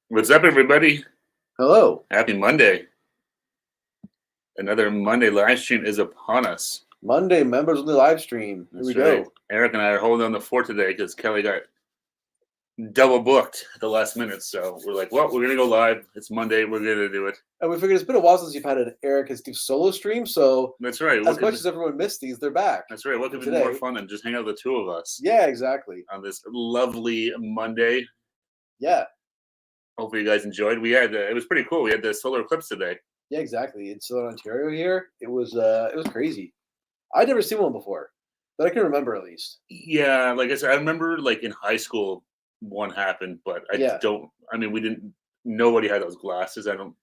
What's up, everybody? Hello. Happy Monday. Another Monday live stream is upon us. Monday members only live stream. Here That's we right. go. Eric and I are holding on the fort today because Kelly got double booked at the last minute. So we're like, well, we're going to go live. It's Monday. We're going to do it. And we figured it's been a while since you've had an Eric and Steve solo stream. So That's right. as much as everyone missed these, they're back. That's right. What could be today. more fun than just hang out with the two of us? Yeah, exactly. On this lovely Monday. Yeah. Hopefully you guys enjoyed. We had it was pretty cool. We had the solar eclipse today. Yeah, exactly. In Southern Ontario here, it was crazy. I'd never seen one before, but I can remember at least. Yeah, like I said, I remember like in high school one happened, but I mean, we didn't. Nobody had those glasses. I'm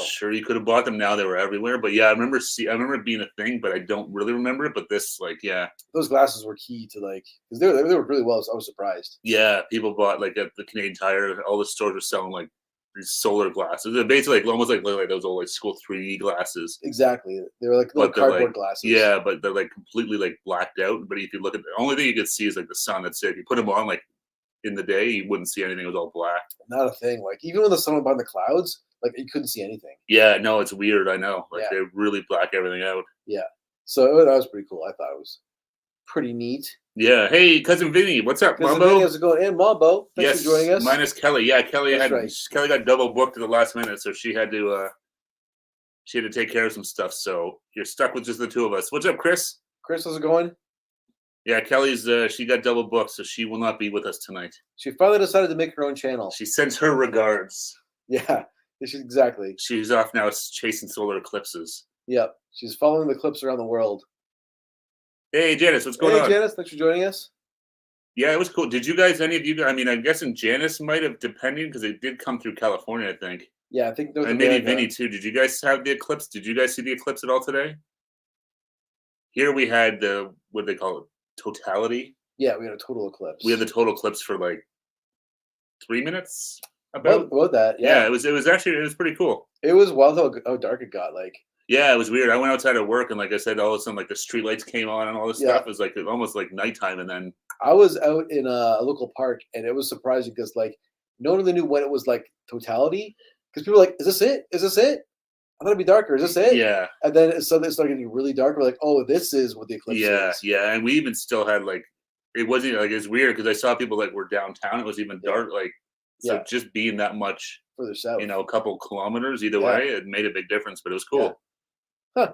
sure you could have bought them. Now they were everywhere. But yeah, I remember it being a thing, but I don't really remember it. But this, like, yeah, those glasses were key to because they were really well. So I was surprised. Yeah, people bought like at the Canadian Tire. All the stores were selling like these solar glasses. They're basically like almost like those old like school 3D glasses. Exactly. They were like little cardboard glasses. Yeah, but they're like completely like blacked out. But if you look at the only thing you could see is like the sun. That's it. If you put them on like in the day, you wouldn't see anything. It was all black. Not a thing. Like even when the sun went behind the clouds, like you couldn't see anything. Yeah, no, it's weird. I know. Like they really black everything out. Yeah. So that was pretty cool. I thought it was pretty neat. Yeah. Hey, cousin Vinny, what's up, Cousin Mambo? Vinny, how's it going? And Mambo, thanks for joining us. Minus Kelly. Yeah, Kelly Kelly got double booked at the last minute, so she had to take care of some stuff. So you're stuck with just the two of us. What's up, Chris? Chris, how's it going? Yeah, Kelly's she got double booked, so she will not be with us tonight. She finally decided to make her own channel. She sends her regards. Yeah, exactly. She's off now chasing solar eclipses. Yep, she's following the eclipse around the world. Hey, Janice, what's going on? Hey, Janice, thanks for joining us. Yeah, it was cool. Did you guys, any of you, I mean, I'm guessing Janice might have, depending, because it did come through California, I think. Yeah, I think there was and maybe Vinny, too. Did you guys have the eclipse? Did you guys see the eclipse at all today? Here we had the, what do they call it? Totality? Yeah, we had a total eclipse. We had the total eclipse for like 3 minutes? About that, yeah. Yeah, it was pretty cool. It was wild how dark it got, like. Yeah, it was weird. I went outside at work, and like I said, all of a sudden, like the street lights came on and all this stuff. It was like almost like nighttime, and then I was out in a local park, and it was surprising because like no one really knew when it was like totality. Because people were like, "Is this it? Is this it? I'm gonna be darker. Is this it?" Yeah. And then suddenly it started getting really dark. We're like, "Oh, this is what the eclipse is." Yeah, and we even still had like it wasn't like it's weird because I saw people like were downtown. It was even dark, like so just being that much further south, a couple kilometers either way, it made a big difference. But it was cool. Yeah. Huh.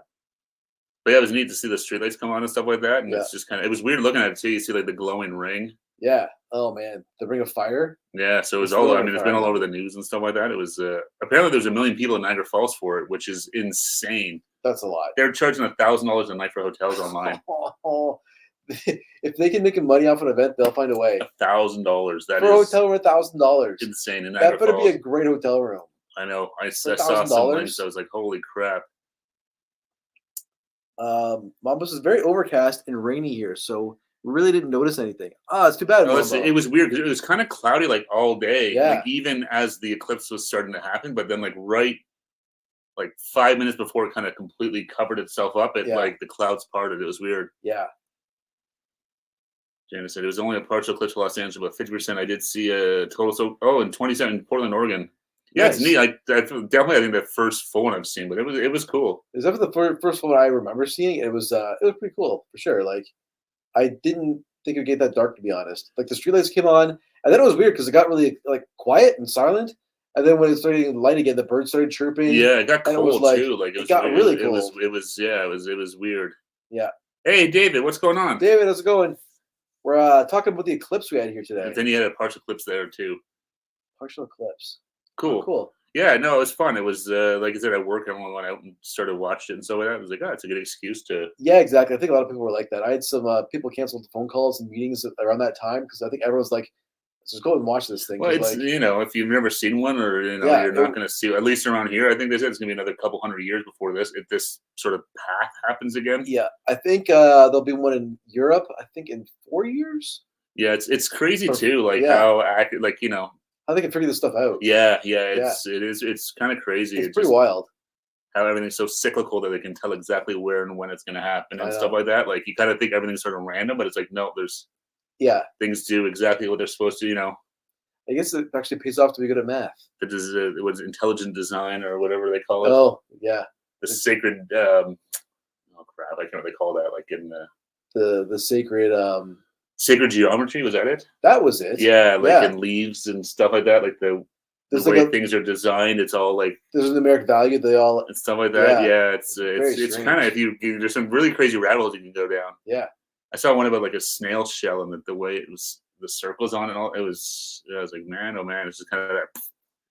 But yeah, it was neat to see the streetlights come on and stuff like that. And it's just it was weird looking at it too. You see like the glowing ring. Yeah. Oh man, the ring of fire. Yeah. So it was all. I mean, it's been all over the news and stuff like that. It was apparently there's 1 million people in Niagara Falls for it, which is insane. That's a lot. They're charging $1,000 a night for hotels online. If they can make money off an event, they'll find a way. $1,000. That for a hotel room, $1,000. Insane. In Niagara that better Falls. be a great hotel room. I know. I saw some links. I was like, holy crap. Mambos is very overcast and rainy here, so we really didn't notice anything. It's too bad. No, it was weird because it was kind of cloudy like all day. Yeah. Like even as the eclipse was starting to happen, but then like 5 minutes before it kind of completely covered itself up, like the clouds parted. It was weird. Yeah. Janice said it was only a partial eclipse for Los Angeles, but 50%. I did see a total. So and 27 in Portland, Oregon. Yeah, nice. It's neat. I definitely I think the first full one I've seen, but it was cool. It was definitely the first one I remember seeing. It was pretty cool for sure. Like I didn't think it would get that dark, to be honest. Like the streetlights came on, and then it was weird because it got really like quiet and silent. And then when it started getting light again, the birds started chirping. Yeah, it got cold too. Like it got really cold. It was weird. Yeah. Hey, David, what's going on? David, how's it going? We're talking about the eclipse we had here today. And then you had a partial eclipse there too. Partial eclipse. Cool. Oh, cool. Yeah, no, it was fun. It was like I said, at work, everyone went out and started watching it and so like that. It was like, it's a good excuse to. Yeah, exactly. I think a lot of people were like that. I had some people canceled phone calls and meetings around that time because I think everyone's like, let's just go and watch this thing. Well, it's if you've never seen one or you're not going to see, at least around here, I think they said it's going to be another couple hundred years before if this sort of path happens again. Yeah, I think there'll be one in Europe. I think in 4 years. Yeah, it's crazy too, like how like how they can figure this stuff out. Yeah, it's kind of crazy. It's pretty wild. How everything's so cyclical that they can tell exactly where and when it's going to happen and stuff like that. Like you kind of think everything's sort of random, but it's like no, there's things do exactly what they're supposed to. I guess it actually pays off to be good at math. It was intelligent design or whatever they call it. Oh, yeah. The sacred. Oh crap! I can't really call that. Like in the sacred. Sacred geometry, was that it? That was it. Yeah, like in leaves and stuff like that. Like the way things are designed, it's all like there's a numeric value. They all and stuff like that. Yeah, it's kind of there's some really crazy rabbit holes you can go down. Yeah, I saw one about like a snail shell and the way it was the circles on it. All I was like, man, oh man, it's just kind of that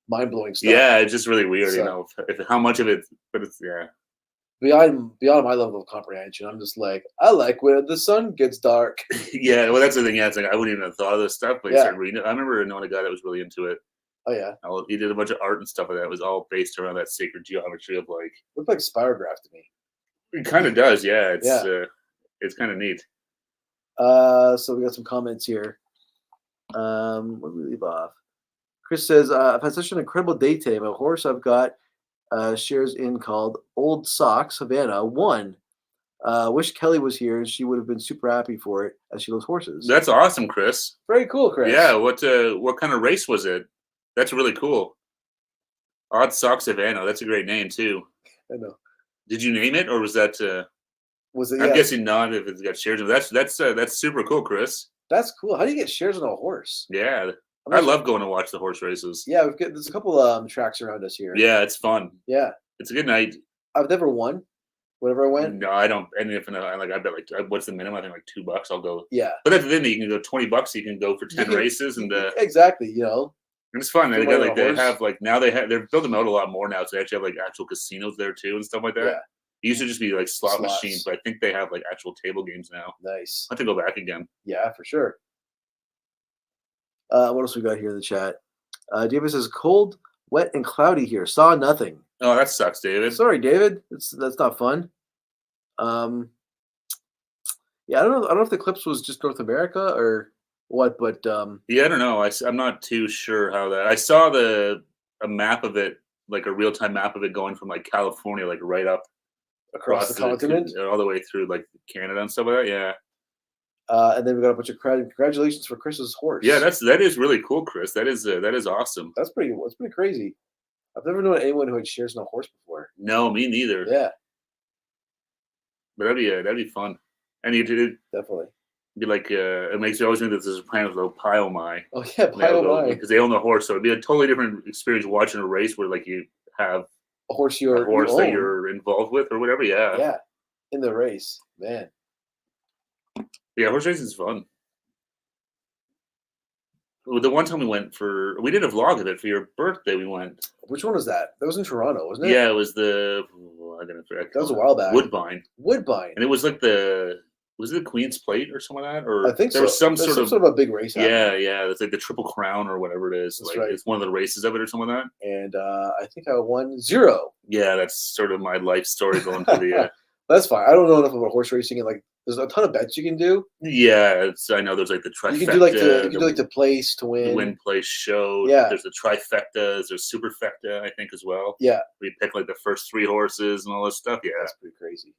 mind blowing stuff. Yeah, it's just really weird, if how much of it, but it's beyond my level of comprehension. I'm just like, I like when the sun gets dark. Yeah, well, that's the thing. Yeah, it's like I wouldn't even have thought of this stuff, but you start reading it. I remember knowing a guy that was really into it. Oh yeah, he did a bunch of art and stuff like that. It was all based around that sacred geometry of like. Looked like spirograph to me. It kind of does, yeah. It's kind of neat. So we got some comments here. What did we leave off? Chris says, I've had such an incredible day today. My horse I've got shares in called Old Socks Havana won. Wish Kelly was here. She would have been super happy for it as she loves horses. That's awesome, Chris. Very cool, Chris. Yeah. What kind of race was it? That's really cool. Odd Socks Havana. That's a great name too. I know. Did you name it, or was that? Was it? I'm guessing not. If it's got shares, that's super cool, Chris. That's cool. How do you get shares on a horse? Yeah, I love going to watch the horse races. Yeah, there's a couple tracks around us here. Yeah, it's fun. Yeah, it's a good night. I've never won. Whenever I went, no, I don't. And if I bet what's the minimum? I think like $2. I'll go. Yeah, but that's the thing. You can go $20. You can go for 10 races, and exactly. You know, and it's fun. They got they have now they're building out a lot more now. So they actually have like actual casinos there too and stuff like that. Yeah. It used to just be like slot machines, but I think they have like actual table games now. Nice. I have to go back again. Yeah, for sure. What else we got here in the chat? David says cold, wet, and cloudy here. Saw nothing. Oh, that sucks, David. Sorry, David. That's not fun. Yeah, I don't know if the eclipse was just North America or what, but yeah, I don't know. I'm not too sure how that. I saw a map of it, like a real time map of it going from like California, like right up across the continent, all the way through like Canada and stuff like that. Yeah. And then we got a bunch of congratulations for Chris's horse. Yeah, that is really cool, Chris. That is awesome. That's pretty crazy. I've never known anyone who had shares in a horse before. No, me neither. Yeah, but that'd be fun. And you did definitely. Be like it makes you always think that there's a planet with Pile-My. Oh yeah, Pile-My. Because they own the horse, so it'd be a totally different experience watching a race where like you have a horse that you're involved with or whatever. Yeah. Yeah, in the race, man. Yeah, horse racing is fun. The one time we did a vlog of it for your birthday. We went. Which one was that? That was in Toronto, wasn't it? Yeah, it was the. That was a while back. Woodbine. And it was like was it the Queen's Plate or something like that? Or I think there was some sort of a big race. Yeah. It's like the Triple Crown or whatever it is. That's like right. It's one of the races of it or something like that. And I think I won 0. Yeah, that's sort of my life story going through the. That's fine. I don't know enough about horse racing, and like, there's a ton of bets you can do. Yeah, I know there's like the trifecta. You can do like the place to win. The win, place, show. Yeah. There's the trifectas. There's superfecta, I think, as well. Yeah. We pick like the first 3 horses and all this stuff. Yeah, that's pretty crazy.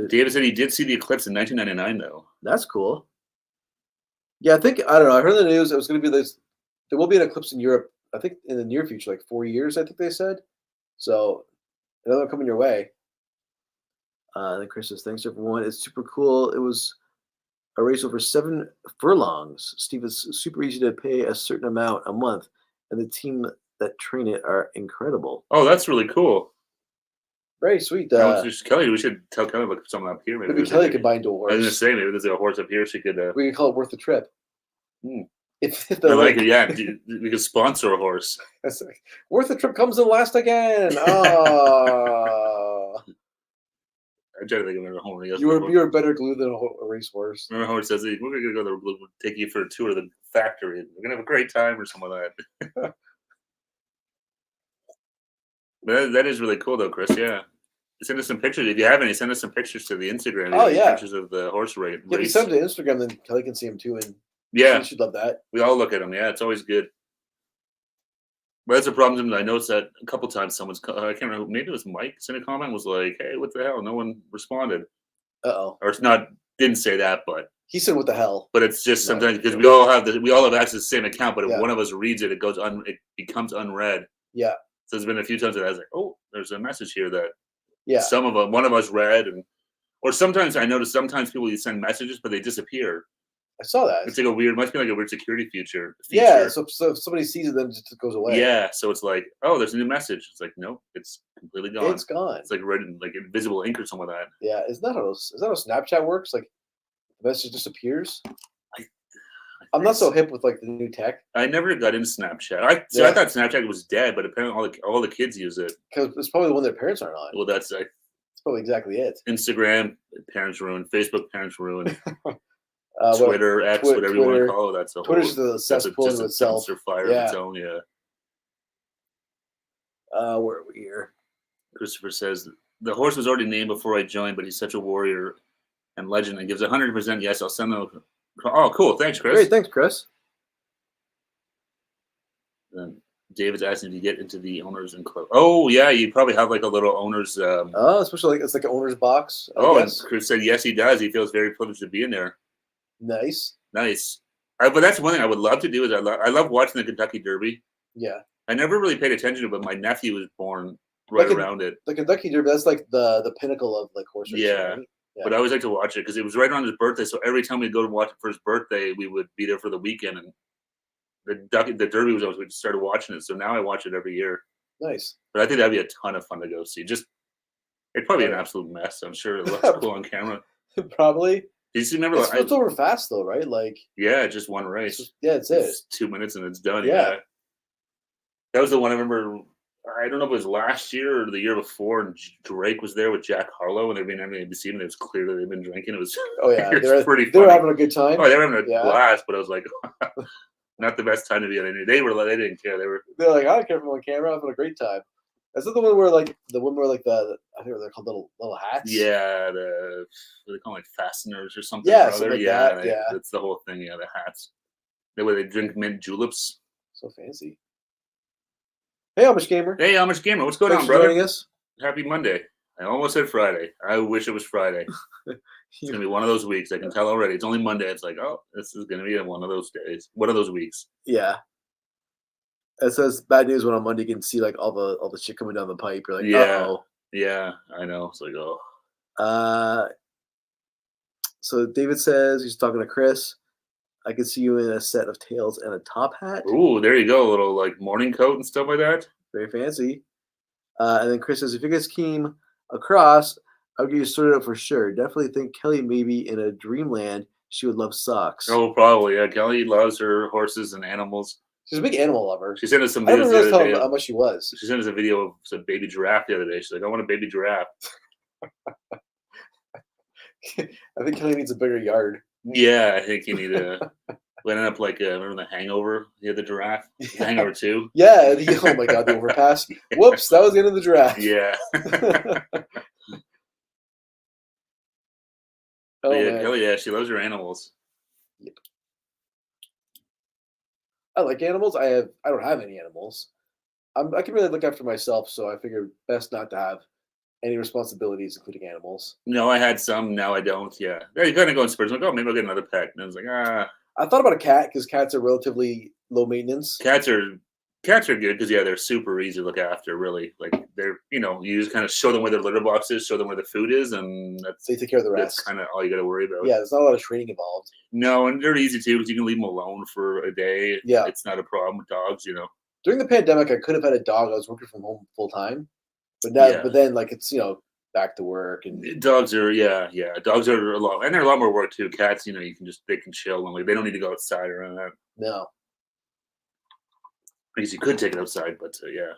David said he did see the eclipse in 1999, though. That's cool. Yeah, I don't know. I heard in the news it was going to be this. There will be an eclipse in Europe. I think in the near future, like 4 years. I think they said. So another one coming your way. Then Chris says, thanks everyone. It's super cool. It was a race over 7 furlongs. Steve, is super easy to pay a certain amount a month, and the team that train it are incredible. Oh, that's really cool. Very sweet. Kelly, we should tell Kelly look something up here. Maybe Kelly could buy into a horse. I was going to say, maybe there's a horse up here she could. We could call it worth the trip. If I like it, yeah. We could sponsor a horse. That's like, worth the trip comes in last again. Oh. I'm trying to think of another horse. You're a better glue than a racehorse. Remember how it says, we're going to go take you for a tour of the factory. We're going to have a great time or something like that. But that is really cool, though, Chris. Yeah. Send us some pictures. If you have any, send us some pictures to the Instagram. Oh, yeah. Pictures of the horse race. Yeah, if you send them to Instagram, then Kelly can see them too. And yeah. She'd love that. We all look at them. Yeah, it's always good. But that's a problem. I noticed that a couple times someone's, I can't remember, maybe it was Mike sent a comment, was like, hey, what the hell? No one responded. Uh-oh. Or it's not, didn't say that, but. He said, "What the hell?" But it's just sometimes because we all have access to the same account, but if one of us reads it, it becomes unread. Yeah. So there's been a few times that I was like, "Oh, there's a message here that one of us read," or sometimes I notice people you send messages, but they disappear. I saw that. It's like must be like a weird security feature. Yeah, so if somebody sees it, then it just goes away. Yeah, so it's like, oh, there's a new message. It's like, nope, it's completely gone. It's gone. It's like red, like invisible ink or something like that. Yeah, is that how Snapchat works? Like, the message disappears. I'm not so hip with like the new tech. I never got into Snapchat. I thought Snapchat was dead, but apparently all the kids use it. Because it's probably the one their parents aren't on. Well, that's probably exactly it. Instagram, parents ruin. Facebook, parents ruin. Twitter, X, whatever you want to call it. That's a Twitter's the cesspool in itself. Dumpster fire of its own, yeah. Where are we here? Christopher says, the horse was already named before I joined, but he's such a warrior and legend and gives 100% yes. I'll send them. Oh, cool. Thanks, Chris. Great. Thanks, Chris. Then David's asking if you get into the owners and club. Oh, yeah. You probably have like a little owners. Especially it's like an owner's box. And Chris said, yes, he does. He feels very privileged to be in there. Nice. But that's one thing I would love to do is I love watching the Kentucky Derby. Yeah. I never really paid attention to it, but my nephew was born around it. The Kentucky Derby, that's like the pinnacle of like horse racing. Yeah. Right? Yeah. But I always like to watch it because it was right around his birthday. So every time we'd go to watch it for his birthday, we would be there for the weekend. And the Derby was always, we started watching it. So now I watch it every year. Nice. But I think that'd be a ton of fun to go see. It'd probably be an absolute mess. I'm sure it looks cool on camera. Probably. Did you remember? It's over fast though, right? Like just one race. It's 2 minutes and it's done. Yeah. That was the one I remember. I don't know if it was last year or the year before, and Drake was there with Jack Harlow, and they've been having ABC, and it was clear that they've been drinking. It was pretty funny. They were having a good time. Oh, they were having a blast, but I was like, not the best time to be on any. They didn't care. They're like, I don't care if I'm on camera. I'm having a great time. Is that the one where I think they're called little hats? Yeah, what do they call them, like fasteners or something? Yeah, something like that. That's the whole thing. Yeah, the hats. The way they drink mint juleps. So fancy. Hey, Amish Gamer. Hey, Amish Gamer. What's going on, brother? Joining us. Happy Monday. I almost said Friday. I wish it was Friday. It's going to be one of those weeks. I can tell already. It's only Monday. It's like, oh, this is going to be one of those days. One of those weeks. Yeah. It says bad news when on Monday you can see like all the shit coming down the pipe. You're like, uh-oh. Yeah, I know. It's like, oh. So David says, he's talking to Chris, I could see you in a set of tails and a top hat. Ooh, there you go. A little like morning coat and stuff like that. Very fancy. And then Chris says, if you guys came across, I would get you sorted out for sure. Definitely think Kelly maybe in a dreamland, she would love socks. Oh, probably. Yeah, Kelly loves her horses and animals. She's a big animal lover. She sent us some videos the other day. How much she was. She sent us a video of some baby giraffe the other day. She's like, I want a baby giraffe. I think Kelly needs a bigger yard. Yeah, I think you need a. We ended up like remember The Hangover? He had the giraffe. The Hangover 2. Yeah. Oh my God, the overpass. Whoops, that was the end of the giraffe. Yeah. Kelly, she loves her animals. Yep. I like animals. I don't have any animals. I can really look after myself, so I figured best not to have any responsibilities, including animals. No, I had some. Now I don't. Yeah, you kind of go in spurts. Like, oh, maybe I'll get another pet. And I was like, I thought about a cat because cats are relatively low maintenance. Cats are good because they're super easy to look after. Really, like they're you just kind of show them where their litter box is, show them where the food is, and they take care of the rest. That's kind of all you got to worry about. Yeah, there's not a lot of training involved. No, and they're easy too because you can leave them alone for a day. Yeah, it's not a problem with dogs. During the pandemic, I could have had a dog. I was working from home full time, but then like it's back to work and dogs are dogs are a lot, and they're a lot more work too. Cats, they can chill and they don't need to go outside or anything like that. No, because you could take it outside, but yeah.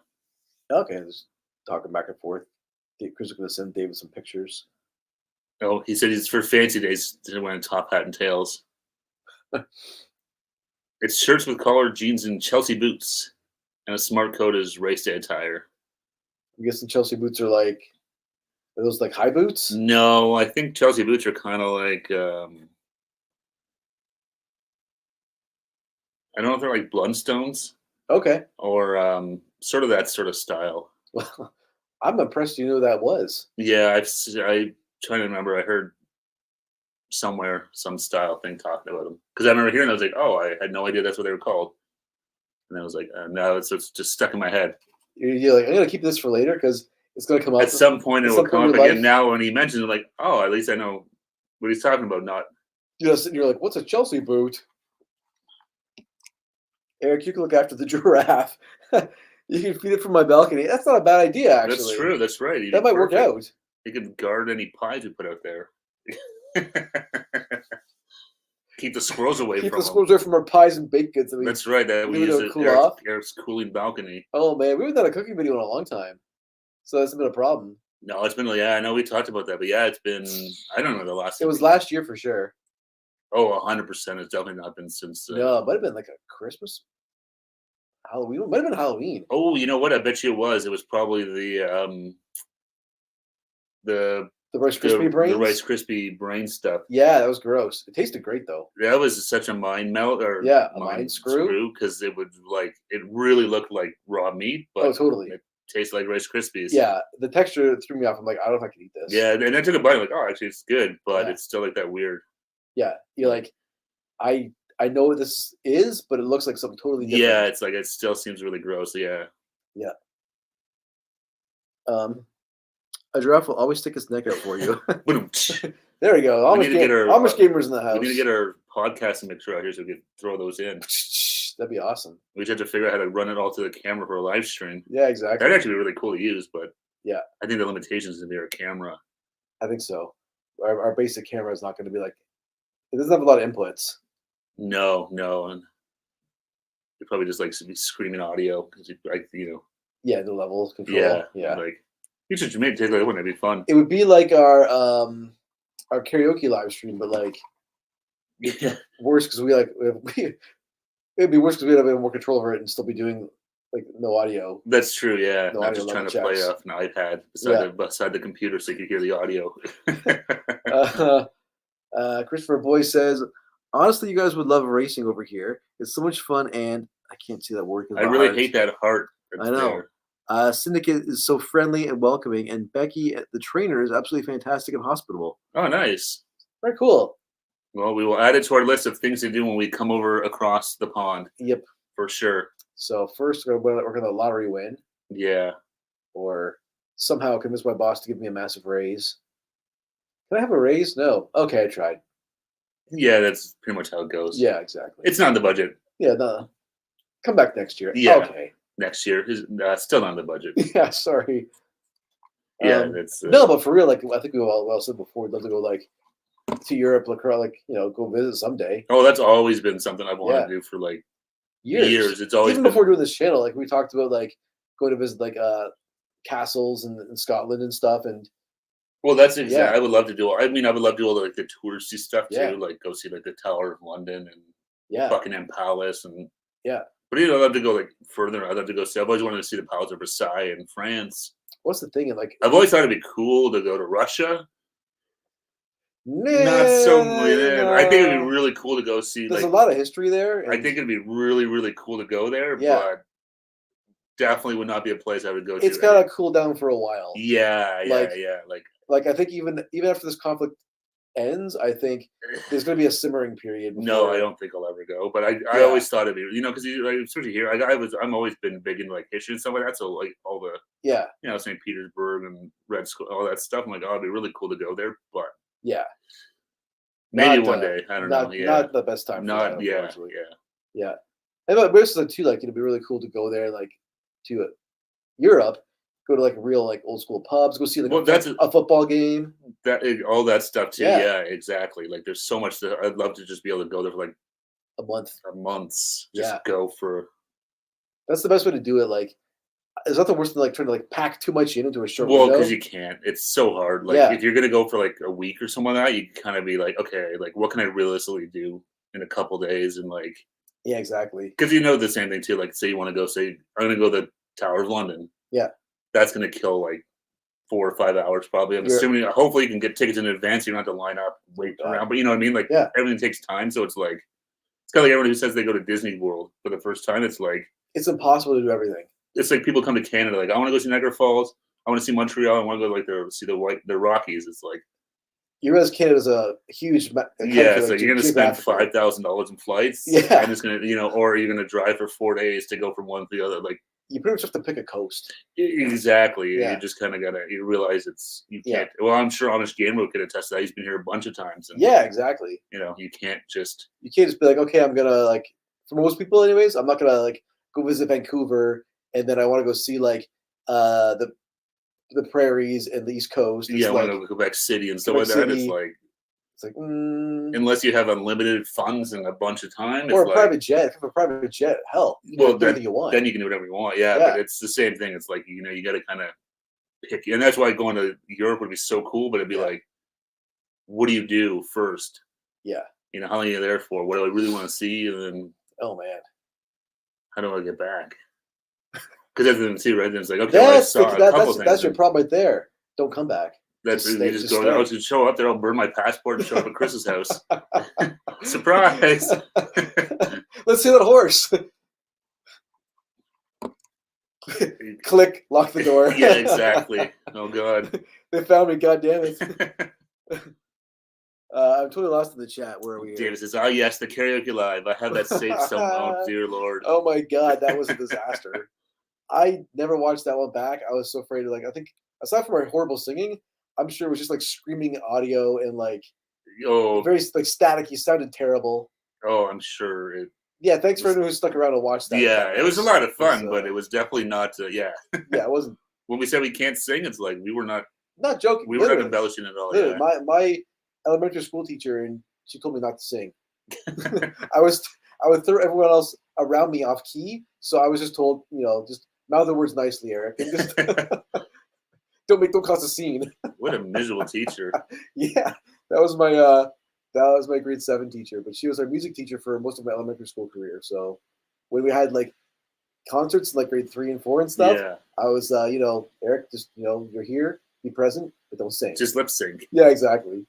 Okay, just talking back and forth. Chris is going to send David some pictures. Oh, he said he's for fancy days wearing top hat and tails. It's shirts with collared jeans and Chelsea boots, and a smart coat is race day attire. I'm guessing Chelsea boots are those like high boots? No, I think Chelsea boots are kind of like I don't know if they're like Blundstones. Okay. Or sort of that sort of style. Well, I'm impressed you knew that was. Yeah, I trying to remember. I heard somewhere, some style thing talking about them. Because I remember hearing, I was like, oh, I had no idea that's what they were called. And I was like, no, it's just stuck in my head. You're like, I'm gonna keep this for later because it's gonna come up at some point. It will come up again. Life. Now, when he mentions it, like, oh, at least I know what he's talking about. Not you're like, what's a Chelsea boot? Eric, you can look after the giraffe. You can feed it from my balcony. That's not a bad idea, actually. That's true. That's right. That might work out. You could guard any pies we put out there. Keep the squirrels away from them. Keep the squirrels away from our pies and baked goods. That's right. That we use Eric's cooling balcony. Oh, man. We haven't done a cooking video in a long time. So that's been a problem. No, it's been, I know we talked about that. But yeah, it's been, I don't know the last. It was last year for sure. Oh, 100%. It's definitely not been since. No, it might have been like a Christmas. Halloween. It might have been Halloween. Oh, you know what? I bet you it was. It was probably the Rice Krispie brains? The Rice Krispie brain stuff. Yeah, that was gross. It tasted great though. That was such a mind melt, or a mind screw, because it would it really looked like raw meat, but totally. It tasted like Rice Krispies. Yeah, the texture threw me off. I'm like, I don't know if I can eat this. Yeah, and I took a bite, like, oh, actually, it's good, but it's still like that weird. Yeah, you're like, I know what this is, but it looks like something totally different. Yeah, it's like it still seems really gross. Yeah. Yeah. A giraffe will always stick his neck out for you. There we go. Amish gamers in the house. We need to get our podcasting mixer out here so we can throw those in. That'd be awesome. We just have to figure out how to run it all to the camera for a live stream. Yeah, exactly. That'd actually be really cool to use, but yeah, I think the limitations is in our camera. I think so. Our basic camera is not going to be like, it doesn't have a lot of inputs. No, and you probably just like be screaming audio because Yeah, the levels control. Yeah. Like you should maybe take that one. That'd be fun. It would be like our karaoke live stream, but like worse because it'd be worse because we'd have more control over it and still be doing like no audio. That's true. Yeah, no not just trying to play off an iPad beside the computer so you could hear the audio. Christopher Boy says, honestly, you guys would love racing over here. It's so much fun, and I can't see that word. I really hate that heart. I know. Syndicate is so friendly and welcoming, and Becky, the trainer, is absolutely fantastic and hospitable. Oh, nice. Very cool. Well, we will add it to our list of things to do when we come over across the pond. Yep. For sure. So first, we're going to lottery win. Yeah. Or somehow convince my boss to give me a massive raise. Can I have a raise? No. Okay, I tried. Yeah, that's pretty much how it goes. Yeah, exactly. It's not in the budget. Yeah, no. Come back next year. Yeah. Okay. Next year is still not in the budget. Yeah, sorry. Yeah, it's no, but for real, like I think we all said before, we'd love to go like to Europe, go visit someday. Oh, that's always been something I've wanted to do for like years. It's always even before doing this channel. Like we talked about, like going to visit like castles in Scotland and stuff. And well, that's exactly. I would love to do. I would love to do all the touristy stuff too. Like go see like the Tower of London and Buckingham Palace and But I'd love to go like further. I'd love to go see. I've always wanted to see the Palace of Versailles in France. What's the thing? Like I've always thought it'd be cool to go to Russia. Not so much. I think it'd be really cool to go see. There's a lot of history there. I think it'd be really, really cool to go there. Yeah. But definitely would not be a place I would go to. It's gotta cool down for a while. Yeah. Like I think even after this conflict ends, I think there's going to be a simmering period. No, I don't think I'll ever go. But I always thought it'd be, because especially here, I'm always been big into like history and stuff like that. So like all the St. Petersburg and Red Skull, all that stuff. I'm like, oh, it'd be really cool to go there. But maybe one day. I don't know. Yeah, not the best time. Not yeah. And but also too, like it'd be really cool to go there, like to Europe. Go to like real like old school pubs. Go see like a football game. All that stuff too. Yeah, exactly. Like there's so much that I'd love to just be able to go there for like a month. Just go for. That's the best way to do it. Like, it's not the worst than like trying to like pack too much into a short. Well, because you can't. It's so hard. Like if you're gonna go for like a week or something like that, you kind of be like, okay, like what can I realistically do in a couple days and like. Yeah, exactly. Because the same thing too. Like, say you want to go. Say I'm gonna go to the Tower of London. Yeah. That's going to kill like 4 or 5 hours probably. I'm assuming, hopefully you can get tickets in advance. You don't have to line up, wait around. But you know what I mean? Like everything takes time. So it's like, it's kind of like everyone who says they go to Disney World for the first time. It's like, it's impossible to do everything. It's like people come to Canada. Like, I want to go see Niagara Falls. I want to see Montreal. I want to go like see the Rockies. It's like, You realize Canada's a huge country, so you're going to spend $5,000 in flights. Yeah. And it's going to, or you're going to drive for 4 days to go from one to the other. Like, you pretty much have to pick a coast. Exactly. Yeah. You just kind of got to, you realize you can't. Well, I'm sure Amish Gamer could attest to that. He's been here a bunch of times. And, yeah, exactly. You can't just be like, okay, I'm going to, like, for most people anyways, I'm not going to, like, go visit Vancouver and then I want to go see, like, the prairies and the East Coast. It's I want to go to Quebec City and stuff like that. It's like, unless you have unlimited funds and a bunch of time, or a private jet. If you have a private jet, hell, you can do anything you want. Then you can do whatever you want. Yeah, but it's the same thing. It's like you got to kind of pick, and that's why going to Europe would be so cool. But it'd be like, what do you do first? Yeah. How long are you there for? What do I really want to see? And then, oh man, how do I get back? Because that's the thing too, right? Then it's like, okay, well, I saw a couple things. That's your problem right there. Don't come back. That's you just go. I was gonna show up there. I'll burn my passport and show up at Chris's house. Surprise! Let's see that horse. Click. Lock the door. Yeah, exactly. Oh God. They found me. God damn it. I'm totally lost in the chat. Where are we? David says, "Oh yes, the karaoke live. I have that saved somewhere. Oh dear Lord. Oh my God, that was a disaster. I never watched that one back. I was so afraid of, like, I think aside from our horrible singing, I'm sure it was just like screaming audio and like very like staticky. Sounded terrible. Oh, I'm sure it. Yeah, thanks for everyone who stuck around and watched that. Yeah, it was a lot of fun, but it was definitely not. Yeah. Yeah, it wasn't. When we said we can't sing, it's like we were not joking. We were not embellishing at all. Yeah. My elementary school teacher, and she told me not to sing. I would throw everyone else around me off key, so I was just told, just mouth the words nicely, Eric, and just don't cause a scene. What a miserable teacher. Yeah, that was my grade 7 teacher, but she was our music teacher for most of my elementary school career. So when we had like concerts like grade 3 and 4 and stuff, I was Eric, just you're here, be present, but don't sing. Just lip sync. Yeah, exactly.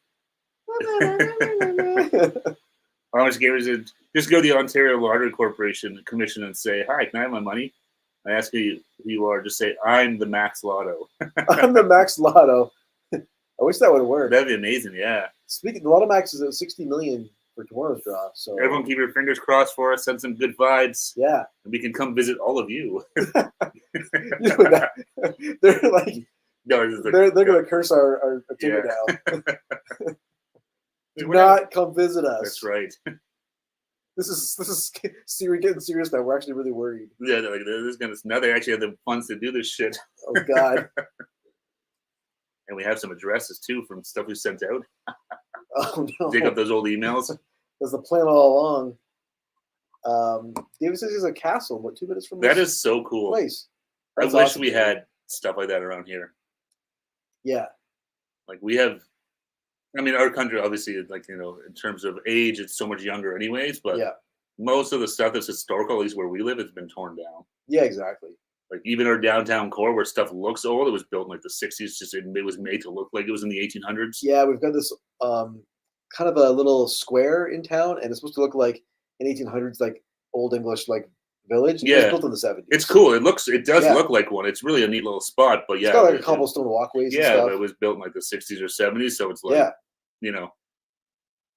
Amish gamers, just go to the Ontario Lottery Corporation Commission and say, "Hi, can I have my money?" I ask who you are. Just say, "I'm the Max Lotto." I'm the Max Lotto. I wish that would work. That'd be amazing. Yeah. Speaking, the Lotto Max is at 60 million for tomorrow's draw. So everyone, keep your fingers crossed for us. Send some good vibes. Yeah. And we can come visit all of you. They're like, no, they're gonna curse our ticket now. Do not come visit us. That's right. This is Siri getting serious now. We're actually really worried. Yeah, they're like, now they actually have the funds to do this shit. Oh God. And we have some addresses too from stuff we sent out. Oh no. Dig up those old emails. That's the plan all along. David says he's a castle. What, 2 minutes from that is so cool. Place. I wish we had stuff like that around here. Yeah. Like we have. I mean, our country, obviously, like, in terms of age, it's so much younger anyways, but most of the stuff that's historical, at least where we live, has been torn down. Yeah, exactly. Like, even our downtown core, where stuff looks old, it was built in, like, the 60s, just it was made to look like it was in the 1800s. Yeah, we've got this kind of a little square in town, and it's supposed to look like an 1800s, like, Old English, like, village. Yeah. It was built in the 70s. It's cool. It does look like one. It's really a neat little spot, but yeah. It's got, like, cobblestone walkways and stuff. Yeah, but it was built in, like, the 60s or 70s, so it's like... Yeah.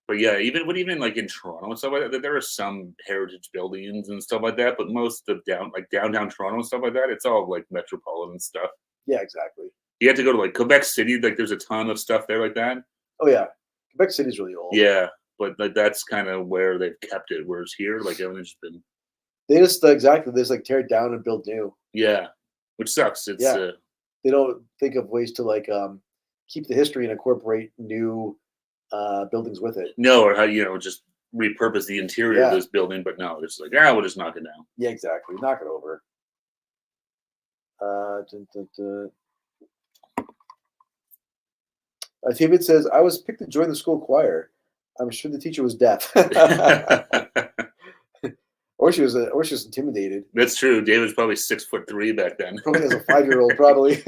But yeah, even like in Toronto and stuff like that, there are some heritage buildings and stuff like that, but most of downtown Toronto and stuff like that, it's all like metropolitan stuff. Yeah, exactly. You have to go to like Quebec City, like there's a ton of stuff there like that. Oh yeah, Quebec City's really old. Yeah, but like that's kind of where they've kept it. Whereas here, like everything's been. They just they just like tear it down and build new. Yeah, which sucks. It's they don't think of ways to like keep the history and incorporate new buildings with it. No, or how just repurpose the interior of this building, but no, it's like we'll just knock it down. Yeah, exactly. Knock it over. David says, "I was picked to join the school choir. I'm sure the teacher was deaf, or she was intimidated." That's true. David's probably 6'3" back then. Probably as a 5-year-old, probably.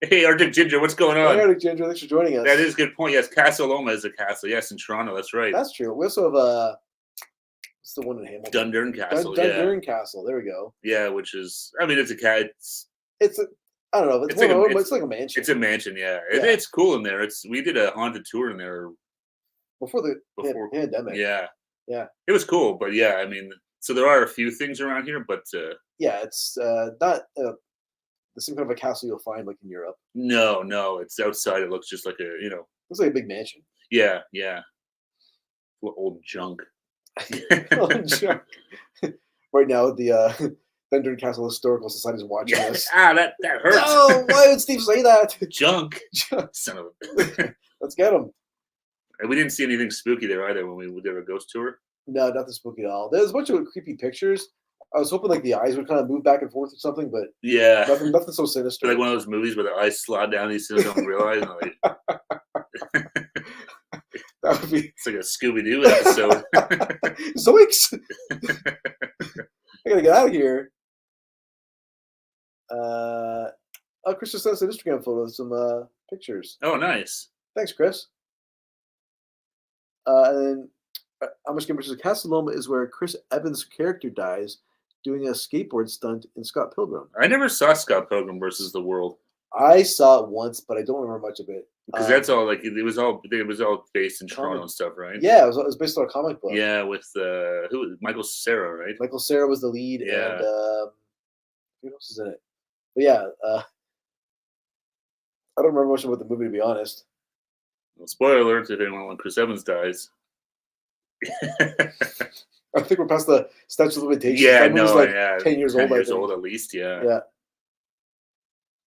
Hey, Arctic Ginger, what's going on? Hey, Arctic Ginger, thanks for joining us. That is a good point. Yes, Castle Loma is a castle. Yes, in Toronto. That's right. That's true. We also have what's the one in Hamilton? Dundurn Castle. Dundurn Castle. There we go. Yeah, which is, I mean, it's a cat. It's I don't know. But it's like a mansion. It's a mansion, yeah. It's cool in there. We did a haunted tour in there before the pandemic. Yeah. Yeah. It was cool, but yeah, I mean, so there are a few things around here, but yeah, it's not the same kind of a castle you'll find like in Europe. No, it's outside. It looks just like looks like a big mansion. Yeah. Old junk. Old junk. Right now, the Thunder Castle Historical Society is watching this. That hurts. No, why would Steve say that? Junk. Son of a. Let's get him. And we didn't see anything spooky there either when we did a ghost tour. No, nothing spooky at all. There's a bunch of creepy pictures. I was hoping like the eyes would kind of move back and forth or something, but yeah, nothing so sinister. Like one of those movies where the eyes slide down, these things don't realize. Like, that would be. It's like a Scooby-Doo episode. Zoinks! I gotta get out of here. Chris just sent us an Instagram photo of some pictures. Oh, nice. Thanks, Chris. And I'm just going to Casa Loma is where Chris Evans' character dies doing a skateboard stunt in Scott Pilgrim. I never saw Scott Pilgrim versus the World. I saw it once, but I don't remember much of it. Because that's all like it was all based in Toronto and stuff, right? Yeah, it was based on a comic book. Yeah, with Michael Cera, right? Michael Cera was the lead, yeah. And who else is in it? But yeah, I don't remember much about the movie, to be honest. Well, spoiler alert if anyone when Chris Evans dies. I think we're past the statute of limitations. Yeah, that no, like yeah. 10 years 10 old. years old at least, yeah.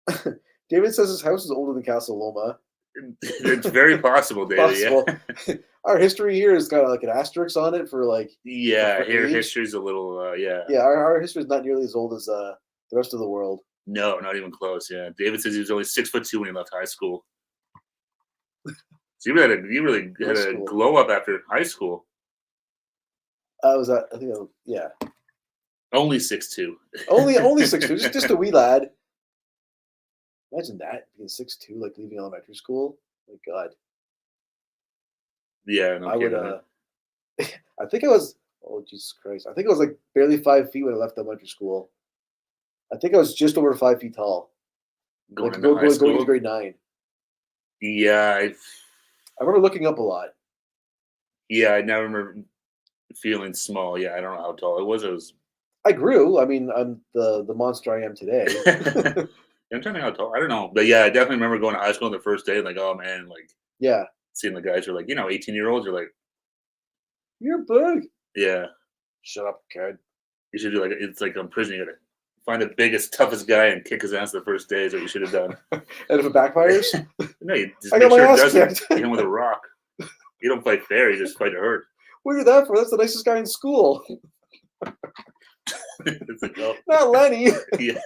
Yeah. David says his house is older than Casa Loma. It's very possible, David. Possible. Yeah. Our history here is kind of like an asterisk on it for like. Yeah, here history's a little yeah. Yeah, our history is not nearly as old as the rest of the world. No, not even close. Yeah, David says he was only 6'2" when he left high school. So you really had a glow up after high school. I think yeah. Only 6'2". Only 6'2". Just a wee lad. Imagine that being 6'2", like leaving elementary school. My God. Yeah, no I would. I think I was. Oh Jesus Christ! I think I was like barely 5 feet when I left elementary school. I think I was just over 5 feet tall. Going to grade 9. Yeah, I remember looking up a lot. Yeah, I now remember feeling small. Yeah, I don't know how tall I was. I grew. I mean, I'm the monster I am today. I'm trying to think how tall. I don't know, but yeah, I definitely remember going to high school on the first day. Like, oh man, like yeah, seeing the guys who are like 18-year-olds. You're like, you're big. Yeah. Shut up, kid. You should do it's like on prison. You gotta find the biggest, toughest guy and kick his ass the first day. Is what you should have done. And if it backfires, no, you just make sure it doesn't. Hit him with a rock. You don't fight fair. You just fight to hurt. What are you that for? That's the nicest guy in school. It's like, oh. Not Lenny. Yeah.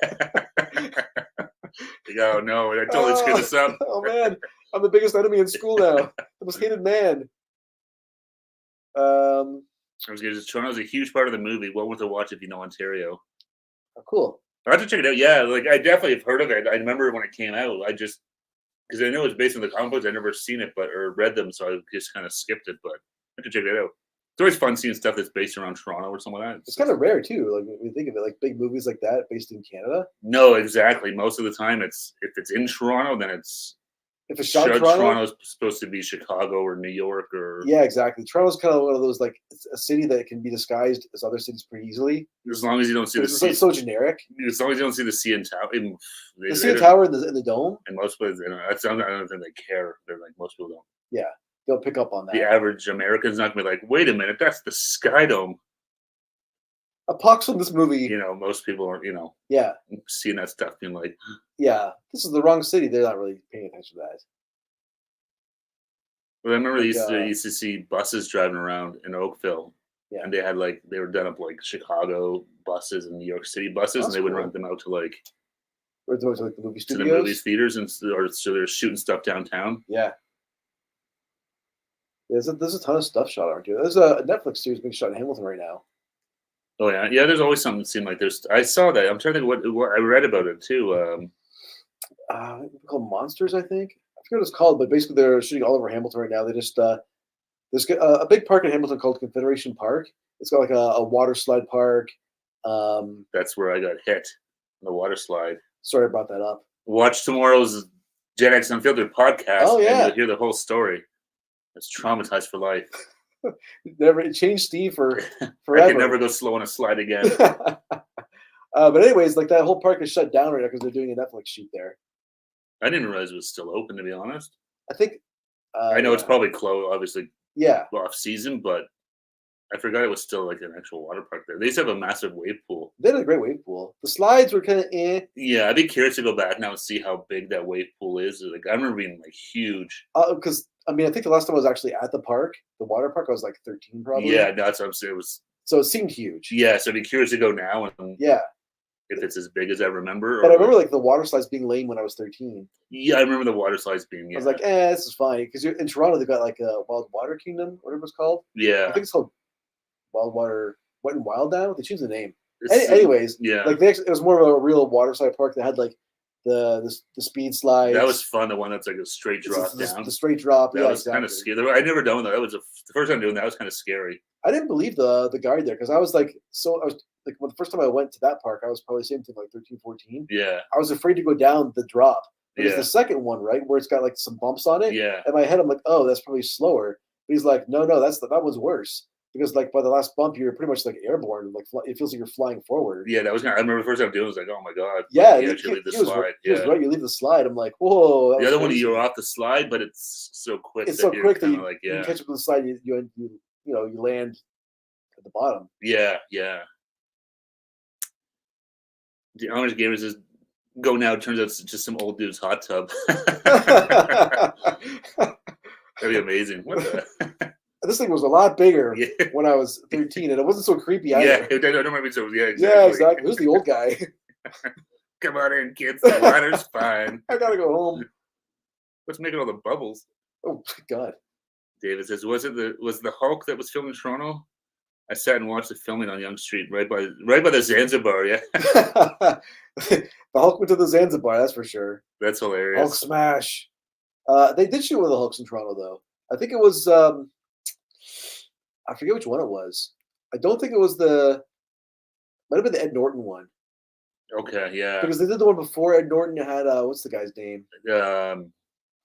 Like, oh no, I totally screwed this up. Oh man, I'm the biggest enemy in school now. The most hated man. I was gonna Toronto's a huge part of the movie. Well worth a watch if you know Ontario. Oh, cool. I have to check it out. Yeah, like I definitely have heard of it. I remember when it came out. I just because I know it's based on the comic books. I'd never seen it, or read them, so I just kind of skipped it. But I have to check it out. It's always fun seeing stuff that's based around Toronto or something like that. It's kind of rare too. Like when you think of it, like big movies like that based in Canada. No, exactly. Most of the time, if it's in Toronto, then it's if it's shot Toronto, Toronto's supposed to be Chicago or New York or yeah, exactly. Toronto's kind of one of those like a city that can be disguised as other cities pretty easily. As long as you don't see it's so generic. As long as you don't see the CN Tower, the CN Tower in the dome. And most places, I don't think they care. They're like most people don't. Yeah, they'll pick up on that. The average American's not gonna be like, wait a minute, that's the Sky Dome. A pox from this movie. Most people aren't, yeah, seeing that stuff being like, yeah, this is the wrong city. They're not really paying attention to that. Well, I remember they used to see buses driving around in Oakville, and they had they were done up like Chicago buses and New York City buses, and they would rent them out to the movie studios, to the movie theaters, so they're shooting stuff downtown. Yeah. There's a ton of stuff shot around here. There's a Netflix series being shot in Hamilton right now. Oh yeah. There's always something that seemed like there's. I saw that. I'm trying to think what I read about it too. Called Monsters, I think. I forget what it's called, but basically they're shooting all over Hamilton right now. They just there's a big park in Hamilton called Confederation Park. It's got like a water slide park. That's where I got hit. The water slide. Sorry, I brought that up. Watch tomorrow's Gen X Unfiltered podcast, and you'll hear the whole story. It's traumatized for life. It changed Steve for forever. I can never go slow on a slide again. But anyways, like that whole park is shut down right now because they're doing a Netflix shoot there. I didn't realize it was still open, to be honest. I think. I know it's probably closed, obviously. Yeah. Off season, but I forgot it was still like an actual water park there. They used to have a massive wave pool. They had a great wave pool. The slides were kind of Yeah, I'd be curious to go back now and see how big that wave pool is. Like I remember being like huge. Because I mean, I think the last time I was actually at the park, the water park, I was like 13 probably. Yeah, no, that's what I'm saying. It was. So it seemed huge. Yeah, so I'd be curious to go now and if it's as big as I remember. But I remember like the water slides being lame when I was 13. Yeah, I remember the water slides being. Yeah. I was like, this is fine because in Toronto they've got like a Wild Water Kingdom, whatever it's called. Yeah, I think it's called Wild Water, Wet and Wild now. They changed the name. Anyways, like it was more of a real water slide park that had like the speed slides. That was fun. The one that's like a straight drop down. The straight drop. That was kind of scary. I'd never done that. That was the first time doing that. Was kind of scary. I didn't believe the guide there because I was like, when the first time I went to that park, I was probably same thing like 13, 14. Yeah. I was afraid to go down the drop. It was the second one, right, where it's got like some bumps on it. Yeah. In my head, I'm like, oh, that's probably slower. But he's like, no, that one's worse. Because like by the last bump, you're pretty much like airborne. Like it feels like you're flying forward. Yeah, that was. I remember the first time doing it, I was like, oh my god. Yeah, you actually leave the slide. He was right. You leave the slide. I'm like, whoa. The other one, you're off the slide, but it's so quick. It's so quick that you catch up with the slide. You land at the bottom. Yeah. The Amish gamers is go now. It turns out it's just some old dude's hot tub. That'd be amazing. What the? This thing was a lot bigger when I was 13, and it wasn't so creepy either. Yeah, I don't remember. So exactly. Yeah, exactly. Who's the old guy? Come on in, kids. The water's fine. I gotta go home. What's making all the bubbles? Oh God. David says, was the Hulk that was filmed in Toronto? I sat and watched the filming on Yonge Street, right by the Zanzibar. Yeah. The Hulk went to the Zanzibar. That's for sure. That's hilarious. Hulk smash. They did shoot one of the Hulks in Toronto, though. I think it was. I forget which one it was. I don't think it was might have been the Ed Norton one. Okay, yeah. Because they did the one before Ed Norton had what's the guy's name?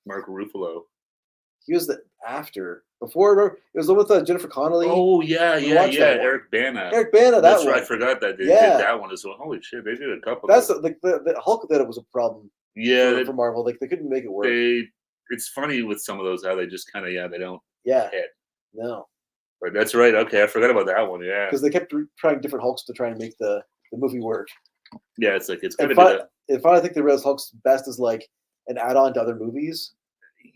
Mark Ruffalo. He was the after. Before it was the one with Jennifer Connelly. Oh yeah. Eric Bana. Eric Bana. That's right. I forgot that they did that one as well. Holy shit, they did a couple. That's the Hulk that it was a problem. Yeah, for Marvel, like they couldn't make it work. It's funny with some of those how they just kind of they don't hit. No. But that's right. Okay, I forgot about that one. Yeah, because they kept trying different Hulks to try and make the movie work. Yeah, it's like it's gonna be. I think they realized Hulk's best is like an add-on to other movies.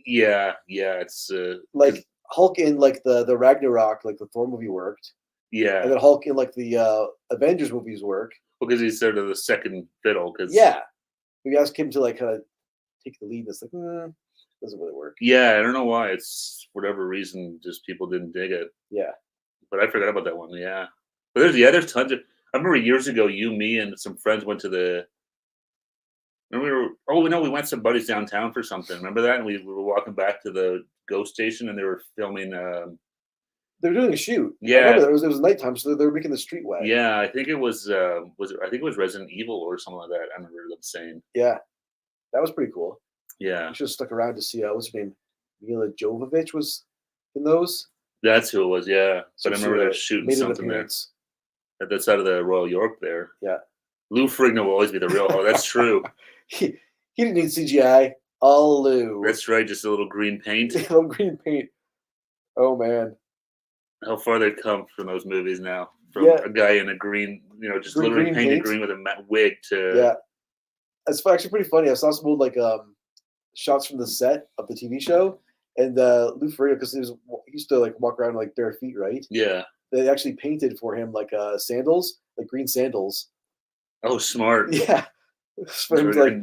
Yeah, it's like Hulk in like the Ragnarok, like the Thor movie worked. Yeah, and then Hulk in like the Avengers movies work. Because he's sort of the second fiddle. Because we asked him to like kind of take the lead. And it's like doesn't really work. Yeah, I don't know why. It's for whatever reason, just people didn't dig it. Yeah, but I forgot about that one. Yeah, but there's tons of. I remember years ago, me and some friends went to the. And we went some buddies downtown for something. Remember that? And we were walking back to the GO station, and they were filming. They were doing a shoot. Yeah, I remember it was nighttime, so they were making the street wet. Yeah, I think it was. I think it was Resident Evil or something like that. I remember them saying. Yeah, that was pretty cool. Yeah, I should have stuck around to see what's her name, Mila Jovovich was in those. That's who it was. Yeah, but I remember they were shooting something there at the side of the Royal York there. Yeah, Lou Ferrigno will always be the real. Oh, that's true. He didn't need CGI. All Lou. That's right. Just a little green paint. A little green paint. Oh man. How far they've come from those movies now. From a guy in a green, just literally painted green with a wig to. Yeah. It's actually pretty funny. I saw some old shots from the set of the TV show, and Lou Ferrigno, because he used to walk around like bare feet, right? Yeah. They actually painted for him sandals, like green sandals. Oh, smart. Yeah. For him to,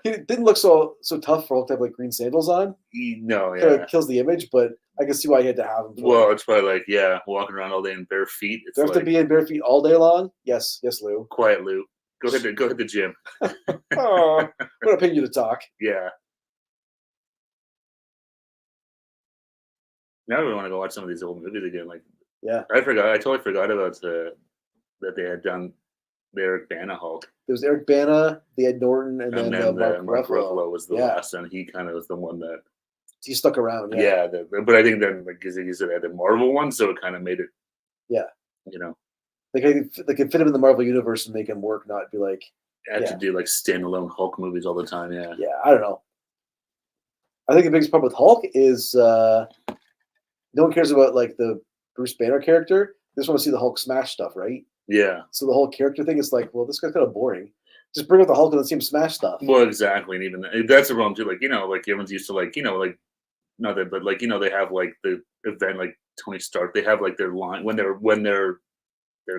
he didn't look so tough for Hulk to have green sandals on. No, yeah. Kind of kills the image, but I can see why he had to have them. Well, it's probably walking around all day in bare feet. Do you have to be in bare feet all day long? Yes, Lou. Quiet, Lou. Go hit the gym. Oh, I'm gonna pay you to talk. Yeah. Now we want to go watch some of these old movies again. I totally forgot about that they had done The Eric Bana Hulk. There was Eric Bana, the Ed Norton, and then Mark Ruffalo was the last, and he kind of was the one that he stuck around. Yeah, but I think then, like, he said, had the Marvel one, so it kind of made it. Yeah. You know. They could fit him in the Marvel universe and make him work, not be like. Had to do like standalone Hulk movies all the time. Yeah. Yeah, I don't know. I think the biggest problem with Hulk is no one cares about like the Bruce Banner character. They just want to see the Hulk smash stuff, right? Yeah. So the whole character thing is like, well, this guy's kind of boring. Just bring up the Hulk and let's see him smash stuff. Well, exactly, and even that's the problem too. Like, like everyone's used to like not that, but like they have like the event like Tony Stark. They have like their line when they're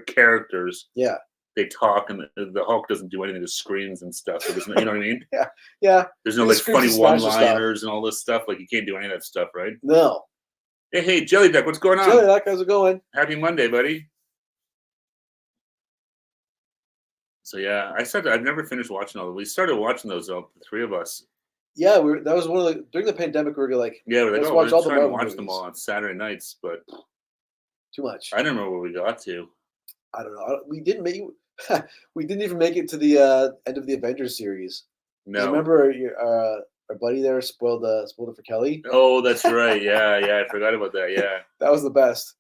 characters. Yeah. They talk, and the Hulk doesn't do anything. Just screams and stuff. So you know what I mean? Yeah. There's no like funny one-liners and all this stuff. Like you can't do any of that stuff, right? No. Hey, Jelly Duck, what's going on? Jelly Duck, how's it going? Happy Monday, buddy. So yeah, I said I've never finished watching all of them. We started watching those, the three of us. Yeah, that was one of the during the pandemic. We were like, let's watch all the Marvel movies. Them all on Saturday nights, but too much. I don't remember where we got to. I don't know. We didn't even make it to the end of the Avengers series. No, remember our buddy there spoiled it for Kelly. Oh, that's right. Yeah, I forgot about that. Yeah, that was the best.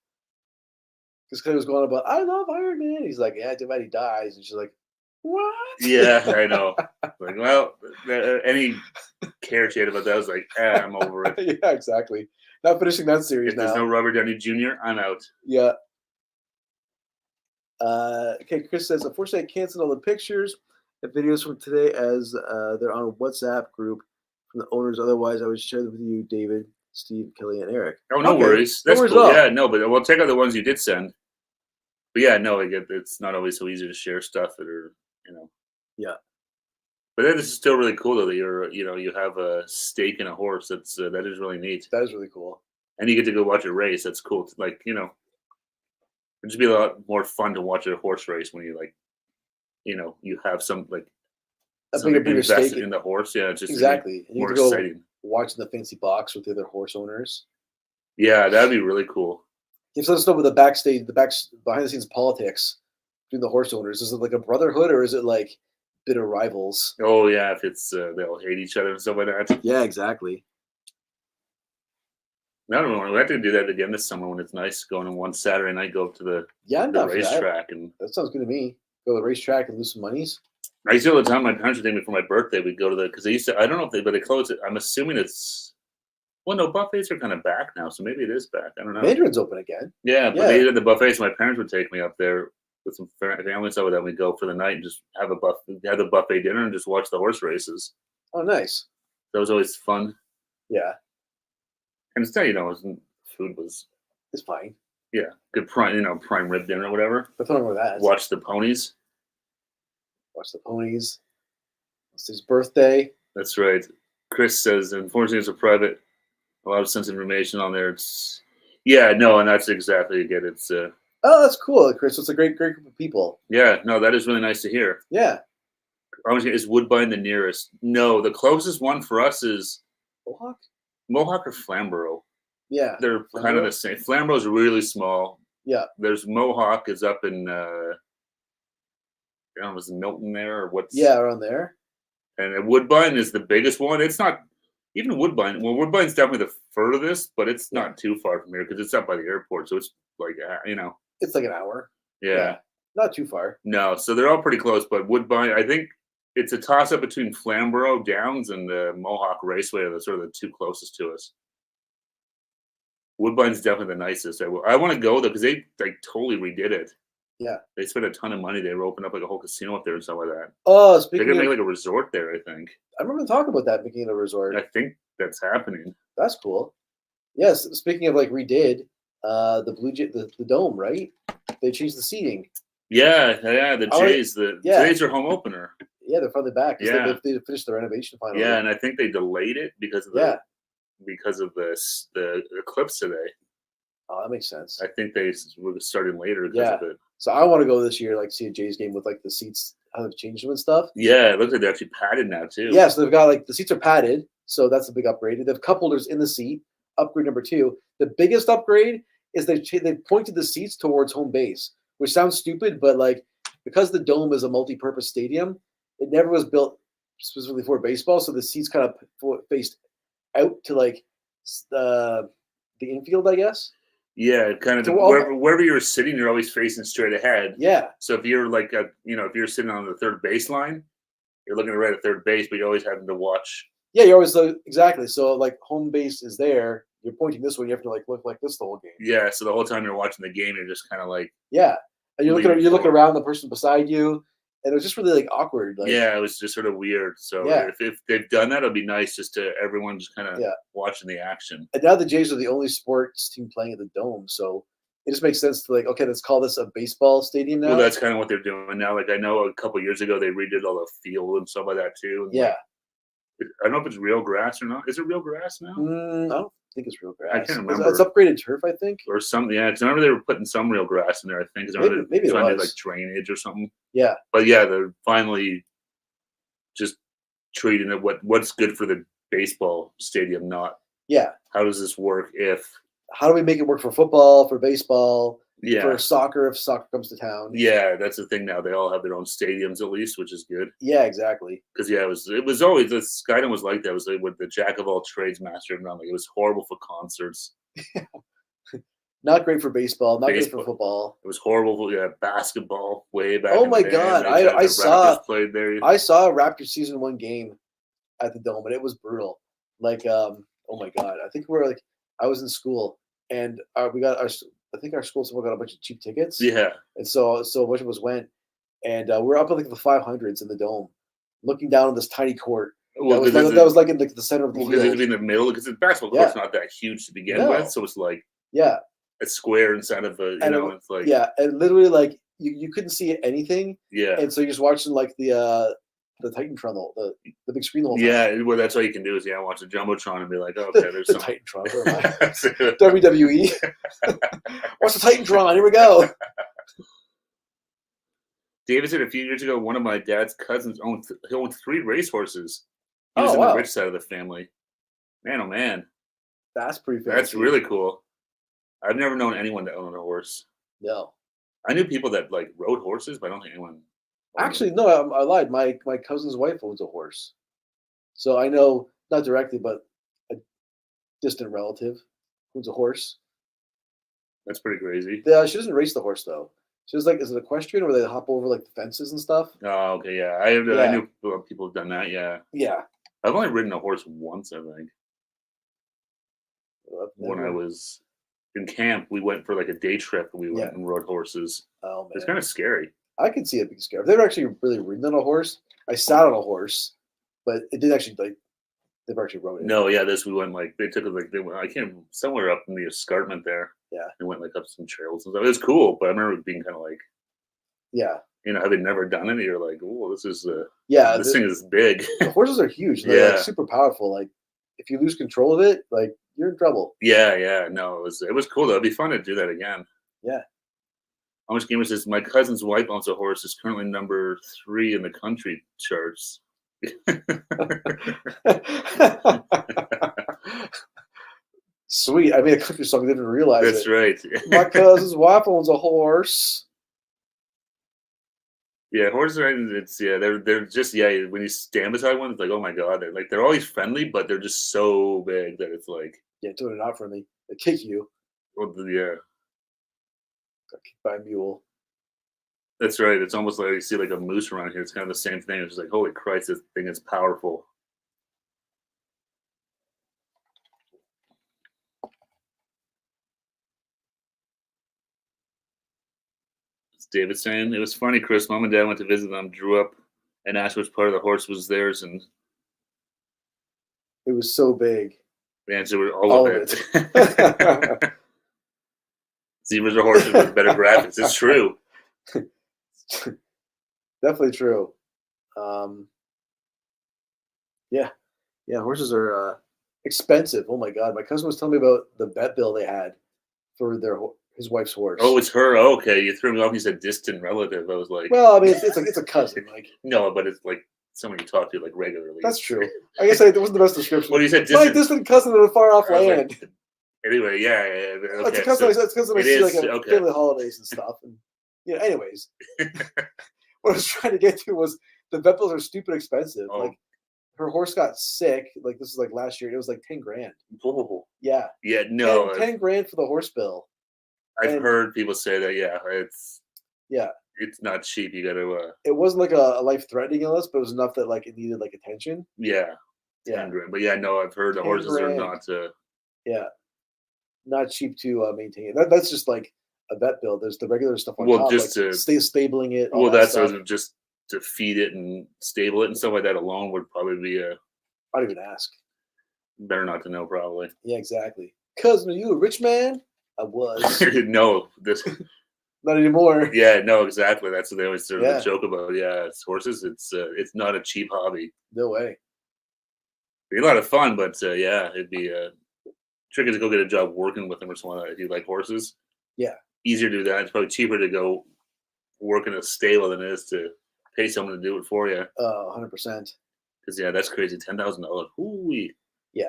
Because Kelly was going about, I love Iron Man. He's like, yeah, too bad he dies, and she's like, what? Yeah, I know. Like, well, any care she had about that, I was like, I'm over it. Yeah, exactly. Not finishing that series now. There's no Robert Downey Jr., I'm out. Yeah. Okay, Chris says, unfortunately, I canceled all the pictures and videos from today as they're on a WhatsApp group from the owners. Otherwise, I would share them with you, David, Steve, Kelly, and Eric. Oh, no worries. That's cool. Yeah, no, but we'll check out the ones you did send. But yeah, no, it's not always so easy to share stuff that are, Yeah. But this is still really cool though that you have a stake in a horse. That is really neat. That is really cool. And you get to go watch a race. That's cool. Like, it'd just be a lot more fun to watch a horse race when you have some like something invested in the horse. Yeah, it's just exactly more exciting. Watching the fancy box with the other horse owners. Yeah, that'd be really cool. Give us stuff with the backstage, behind the scenes politics between the horse owners. Is it like a brotherhood or is it like bitter rivals? Oh yeah, if it's they'll hate each other and stuff like that. Yeah, exactly. I don't know. We have to do that again this summer when it's nice. Going on one Saturday night, go up to the racetrack, and that sounds good to me. Go to the racetrack and lose some monies. I used to all the time. My parents would take me for my birthday. We'd go to because they used to. I don't know if they closed it. I'm assuming it's. Well, no, buffets are kind of back now, so maybe it is back. I don't know. Mandarin's open again. Yeah, but they did the buffets. So my parents would take me up there with some family and stuff. Then we'd go for the night and just have the buffet dinner and just watch the horse races. Oh, nice. That was always fun. Yeah. And still, food was. It's fine. Yeah, good prime rib dinner or whatever. Nothing wrong with that. Watch the ponies. It's his birthday. That's right. Chris says, unfortunately, it's a lot of sensitive information on there. And that's exactly it. It's oh, that's cool, Chris. It's a great group of people. Yeah, no, that is really nice to hear. Yeah. Is Woodbine the nearest? No, the closest one for us is Mohawk or Flamborough. Yeah. They're kind of the same. Flamborough's really small. Yeah. There's Mohawk is up in was Milton there or what's around there. And Woodbine is the biggest one. It's not even Woodbine. Well, Woodbine's definitely the furthest, but it's not too far from here because it's up by the airport. So it's like it's like an hour. Yeah. Not too far. No, so they're all pretty close. But Woodbine, I think it's a toss up between Flamborough Downs and the Mohawk Raceway. Are sort of the two closest to us. Woodbine's definitely the nicest. I want to go though because they totally redid it. Yeah, they spent a ton of money. They opened up like a whole casino up there and stuff like that. Oh, they're gonna make like a resort there. I think. I remember talking about that, making it a resort. I think that's happening. That's cool. Yes, speaking of like redid, the dome, right? They changed the seating. Yeah. The Jays. Jays are home opener. Yeah, they're finally back. Yeah, they finished the renovation finally. Yeah, and I think they delayed it because of the eclipse today. Oh, that makes sense. I think they were starting later because of it. So I want to go this year, like see a Jays game with like the seats, how they've changed them and stuff. Yeah, it looks like they're actually padded now too. Yeah, so they've got like the seats are padded, so that's a big upgrade. They have cup holders in the seat. Upgrade number 2. The biggest upgrade is they pointed the seats towards home base, which sounds stupid, but like because the Dome is a multi-purpose stadium, it never was built specifically for baseball, so the seats kind of faced out to like the infield, I guess. Yeah, kind of wherever you're sitting, you're always facing straight ahead. Yeah. So if you're like if you're sitting on the third baseline, you're looking right at third base, but you're always having to watch. Yeah, you're always exactly. So like home base is there. You're pointing this way. You have to like look like this the whole game. Yeah. So the whole time you're watching the game, you're just kind of like. Yeah, and you're looking around the person beside you, and it was just really like awkward. Like, yeah, it was just sort of weird. So if they've done that, it'd be nice just to everyone just kind of watching the action. And now the Jays are the only sports team playing at the Dome, so it just makes sense to like, okay, let's call this a baseball stadium now. Well, that's kind of what they're doing now. Like I know a couple of years ago they redid all the field and stuff like that too. And yeah. Like, I don't know if it's real grass or not. Is it real grass now? I don't think it's real grass. I can't remember. It's upgraded turf, I think. Or something. Yeah, because I remember they were putting some real grass in there. I think maybe it was like drainage or something. Yeah. But yeah, they're finally just treating it what's good for the baseball stadium. Not how does this work how do we make it work for football, for baseball? Yeah. For soccer, if soccer comes to town. Yeah, that's the thing now. They all have their own stadiums at least, which is good. Yeah, exactly. Because it was always the Skydome was like that. It was like with the jack of all trades, master of none. Like it was horrible for concerts. Not great for baseball. Not great for football. It was horrible for basketball way back. Oh my god! I saw played there. I saw a Raptors season 1 game at the Dome, and it was brutal. Like oh my god! I think I was in school, and we got I think our school someone got a bunch of cheap tickets. Yeah. And so a bunch of us went, and we're up at like the 500s in the Dome, looking down on this tiny court. Well, that was like in the center of the field. Because it'd be in the middle, because the basketball court's not that huge to begin with, so it's like a square inside of a it's like and literally like you couldn't see anything. Yeah. And so you're just watching like the Titantron, the big screen the whole time. Yeah, well, that's all you can do is watch the jumbotron and be like, oh, okay, there's the Titantron. WWE. Watch the Titantron. Here we go. David said a few years ago, one of my dad's cousins owned 3 racehorses. He was in the rich side of the family. Man, oh man, that's pretty fancy. That's really cool. I've never known anyone to own a horse. No, I knew people that like rode horses, but I don't think anyone. Actually, no, I lied. My cousin's wife owns a horse, so I know not directly, but a distant relative owns a horse. That's pretty crazy. Yeah, she doesn't race the horse though. She was like, is it equestrian where they hop over like the fences and stuff? Oh, okay, yeah. I knew people have done that. Yeah. Yeah. I've only ridden a horse once, I think. When I was in camp, we went for like a day trip and we went and rode horses. Oh man, it's kind of scary. I could see it being scary. If they were actually really ridden on a horse, I sat on a horse, but it did actually like they've actually rode it. No, yeah, we went like they took it like they went. I can't somewhere up in the escarpment there. Yeah, they went like up some trails and stuff. It was cool, but I remember it being kind of like, having never done it, you're like, oh, this is this thing is big. The horses are huge. They're like super powerful. Like if you lose control of it, like you're in trouble. Yeah. No, it was cool though. It'd be fun to do that again. Yeah. How much gamer says my cousin's wife owns a horse, is currently number 3 in the country charts. Sweet. I made a country song. I didn't realize That's right. My cousin's wife owns a horse. Yeah, horses are. They're just when you stand beside one, it's like, oh my god, they're always friendly, but they're just so big that it's like until they're not friendly, they kick you. Well, yeah. Got kicked by a mule. That's right. It's almost like you see like a moose around here. It's kind of the same thing. It's just like, holy Christ, this thing is powerful. It's David saying, it was funny, Chris. Mom and Dad went to visit them, drew up, and asked which part of the horse was theirs, and it was so big. The answer was all of it. Zebras are horses with better graphics. It's true. Definitely true. Horses are expensive. Oh my god, my cousin was telling me about the vet bill they had for his wife's horse. Oh, it's her. Oh, okay, you threw me off. You said distant relative. I was like, well, I mean, it's a cousin. Like no, but it's like someone you talk to like regularly. That's true. I guess it wasn't the best description. Well, you said distant. My distant cousin in a far off land. Like, anyway, okay. That's because I see like family holidays and stuff. And anyways. what I was trying to get to was the vet bills are stupid expensive. Oh. Like her horse got sick. Like this is like last year. It was like 10 grand. Oh. Yeah. Yeah. No. 10 grand for the horse bill. I've heard people say that. Yeah. Yeah. It's not cheap. You got to. It wasn't like a life-threatening illness, but it was enough that like it needed like attention. Yeah. 10 grand. But yeah, no, I've heard the horses are not. Yeah. Not cheap to maintain. That's just like a vet bill. There's the regular stuff on well, top, just like to stay stabling it. Well, that's just to feed it and stable it and stuff like that alone would probably be I'd even ask. Better not to know, probably. Yeah, exactly. Cousin, are you a rich man? I was. No, this. Not anymore. Yeah, no, exactly. That's what they always sort of joke about. Yeah, it's horses. It's not a cheap hobby. No way. It'd be a lot of fun, but yeah, it'd be tricky to go get a job working with them or something like that if you like horses. Yeah. Easier to do that. It's probably cheaper to go work in a stable than it is to pay someone to do it for you. 100%. Because yeah, that's crazy. $10,000. Ooh-wee. Yeah.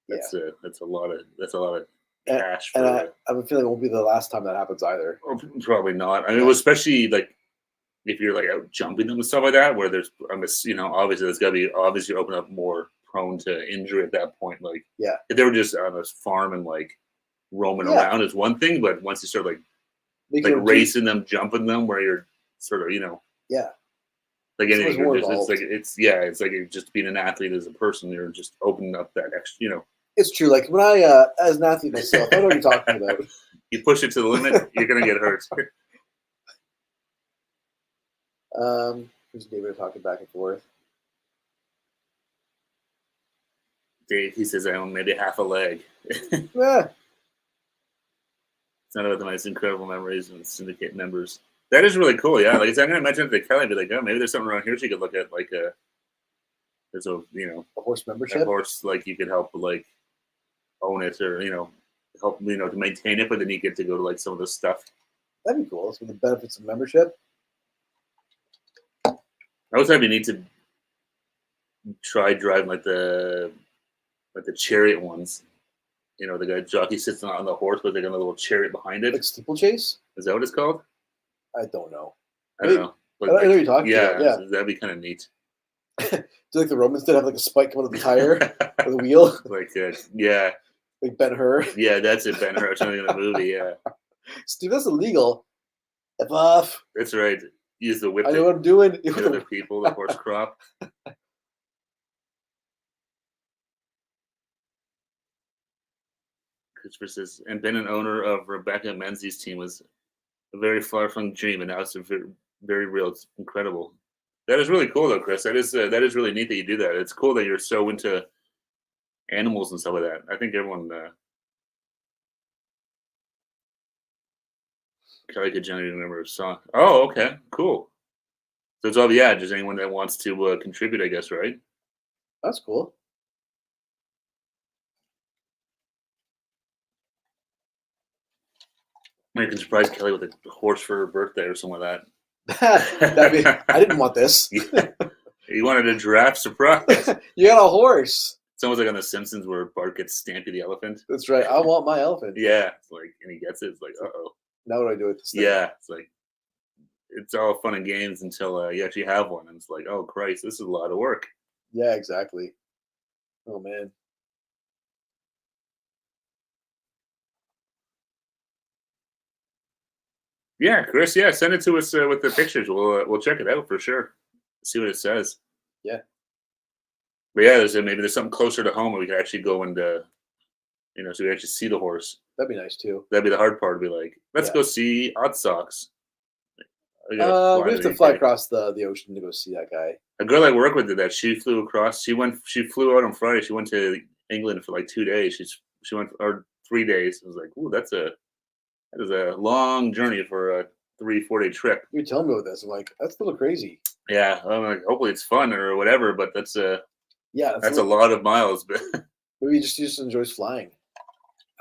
That's a lot of cash. And I have a feeling it won't be the last time that happens either. Probably not. I mean, especially like if you're like out jumping them and stuff like that, where there's, obviously there's got to be obviously open up more prone to injury at that point. Like, if they were just on a farm and like roaming around is one thing, but once you start like racing them, jumping them, where you're sort of like anything, it's like you're just being an athlete as a person. You're just opening up that extra, It's true. Like when I, as an athlete myself, I know what you're talking about. You push it to the limit, you're gonna get hurt. Who's David talking back and forth? Dave, he says I own maybe half a leg. Yeah. It's not about the most incredible memories and syndicate members. That is really cool. Yeah, like I'm gonna imagine if Kelly be like, oh, maybe there's something around here she could look at, like there's a horse membership. A horse, like you could help like own it or help to maintain it, but then you get to go to like some of the stuff. That'd be cool. So the benefits of membership. I always have you need to try driving like the chariot ones. The guy jockey sits on the horse, but they got a little chariot behind it. Like steeplechase? Is that what it's called? I don't know. I don't know. But I know what you're talking about. Yeah, that'd be kind of neat. Do like the Romans did have like a spike coming out of the tire or the wheel? Like yeah. Like Ben-Hur. Yeah, that's it. Ben-Hur. I'm trying to think of the movie. Yeah. Steve, that's illegal. F off. That's right. Use the whip. I know what I'm doing. The other people, the horse crop. Christopher says, and been an owner of Rebecca Menzies' team was a very far-flung dream, and now it's very, very real. It's incredible. That is really cool, though, Chris. That is really neat that you do that. It's cool that you're so into animals and stuff like that. I think everyone Kelly could generally remember a song. Oh, okay, cool. So it's all just anyone that wants to contribute, I guess, right? That's cool. I can surprise Kelly with a horse for her birthday or something like that. I didn't want this. You wanted a giraffe surprise. You got a horse. It's almost like on The Simpsons where Bart gets Stampy the elephant. That's right. I want my elephant. Yeah. It's like, and he gets it. It's like, uh-oh. Now what do I do with this thing? Yeah. It's like, it's all fun and games until you actually have one. And it's like, oh, Christ, this is a lot of work. Yeah, exactly. Oh, man. Yeah, Chris. Yeah, send it to us with the pictures. We'll check it out for sure. See what it says. Yeah. But yeah, maybe there's something closer to home where we can actually go and so we actually see the horse. That'd be nice too. That'd be the hard part. To be like, let's go see Odd Socks. We have to fly across the ocean to go see that guy. A girl I work with did that. She flew across. She flew out on Friday. She went to England for like 2 days. She went or 3 days. I was like, ooh, that is a long journey for a 3-4 day trip. You tell me about this. I'm like, that's a little crazy. Yeah, I'm like, hopefully it's fun or whatever. But that's a lot of miles. Maybe he just enjoys flying.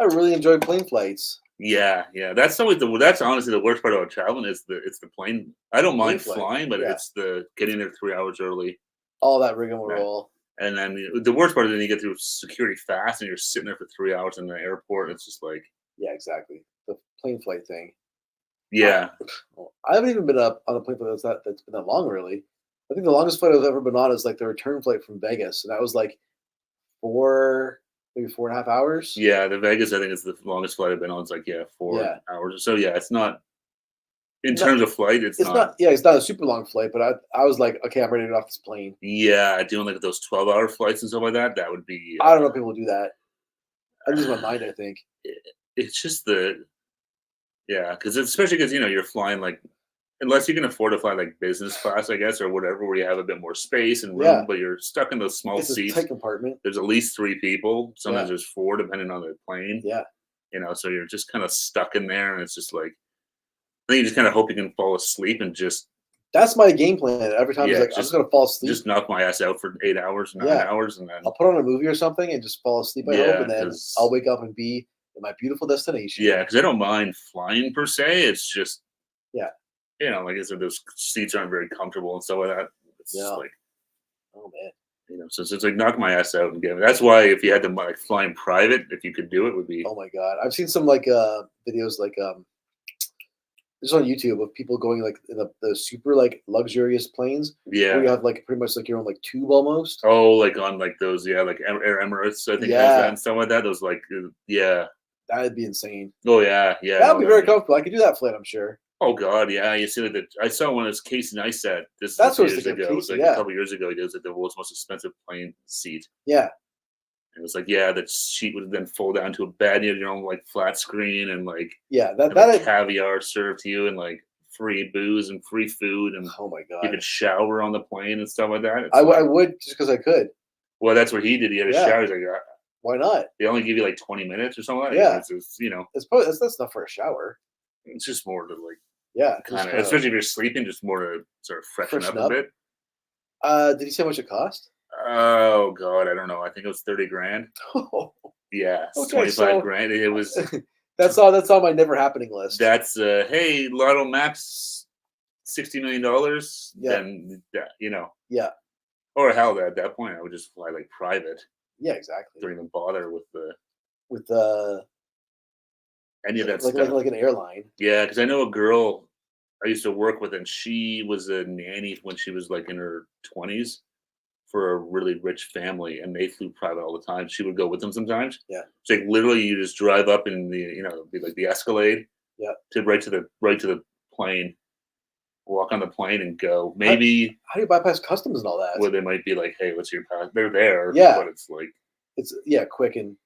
I really enjoy plane flights. Yeah. That's honestly the worst part about traveling is it's the plane. I don't mind flying, but it's the getting there 3 hours early. All that rigmarole. And then the worst part is when you get through security fast and you're sitting there for 3 hours in the airport. It's just like, yeah, exactly. The plane flight thing. Yeah. I haven't even been up on a plane that's been that long, really. I think the longest flight I've ever been on is like the return flight from Vegas, and that was like maybe 4.5 hours. Yeah, the Vegas, I think, is the longest flight I've been on. It's like 4 hours or so. Yeah, it's not in terms of flight. It's not. Yeah, it's not a super long flight, but I was like, okay, I'm ready to get off this plane. Yeah, doing like those 12-hour flights and stuff like that. That would be. I don't know if people do that. I lose my mind. I think it's just because especially because you're flying like unless you can afford to fly like business class, I guess, or whatever, where you have a bit more space and room, but you're stuck in those small seats. A tight compartment. There's at least 3 people. Sometimes there's 4, depending on the plane. Yeah. So you're just kind of stuck in there, and it's just like I think you just kind of hope you can fall asleep and just. That's my game plan. Every time, I'm just gonna fall asleep. Just knock my ass out for 8 hours, 9 hours, and then I'll put on a movie or something and just fall asleep. I hope, and then I'll wake up and be in my beautiful destination. Yeah, because I don't mind flying per se. It's just like I said, those seats aren't very comfortable and stuff like that. It's just like, oh man, so it's like knock my ass out and get. That's why if you had to like fly in private, if you could do it, would be. Oh my god, I've seen some like videos like just on YouTube of people going like in the super like luxurious planes. Yeah. Where you have like pretty much like your own like tube almost. Oh, like on like those like Air Emirates, I think has that and stuff like that. Those like That'd be insane. Oh yeah. That'd be very comfortable. I could do that flight, I'm sure. Oh god, yeah. You see, like I saw one of Casey Neistat. That's what years ago. It was like a couple years ago. He was like the world's most expensive plane seat. Yeah. It was like the sheet would then fold down to a bed. You had your own like flat screen and like that caviar served to you and like free booze and free food and oh my god, you could shower on the plane and stuff like that. I would just because I could. Well, that's what he did. He had a shower. He's like, why not? They only give you like 20 minutes or something like that. Yeah, it's probably that's not for a shower. It's just more to like. Yeah, especially if you're sleeping, just more to sort of freshen up a bit. Did you say how much it cost? Oh god, I don't know. I think it was 30 grand. Yeah, okay, 25 grand. It was. That's on my never happening list. That's hey, Lotto Max, $60 million. Then Yeah. Or hell, at that point, I would just fly like private. Yeah, exactly. Don't even bother with any of that stuff. Like an airline. Yeah, because I know a girl I used to work with, and she was a nanny when she was like in her 20s for a really rich family, and they flew private all the time. She would go with them sometimes. Yeah. It's like literally you just drive up in the be like the Escalade. Yeah. To right to the plane, walk on the plane and go. Maybe how do you bypass customs and all that? Where they might be like, hey, what's your pass? They're there. Yeah. But it's like it's quick and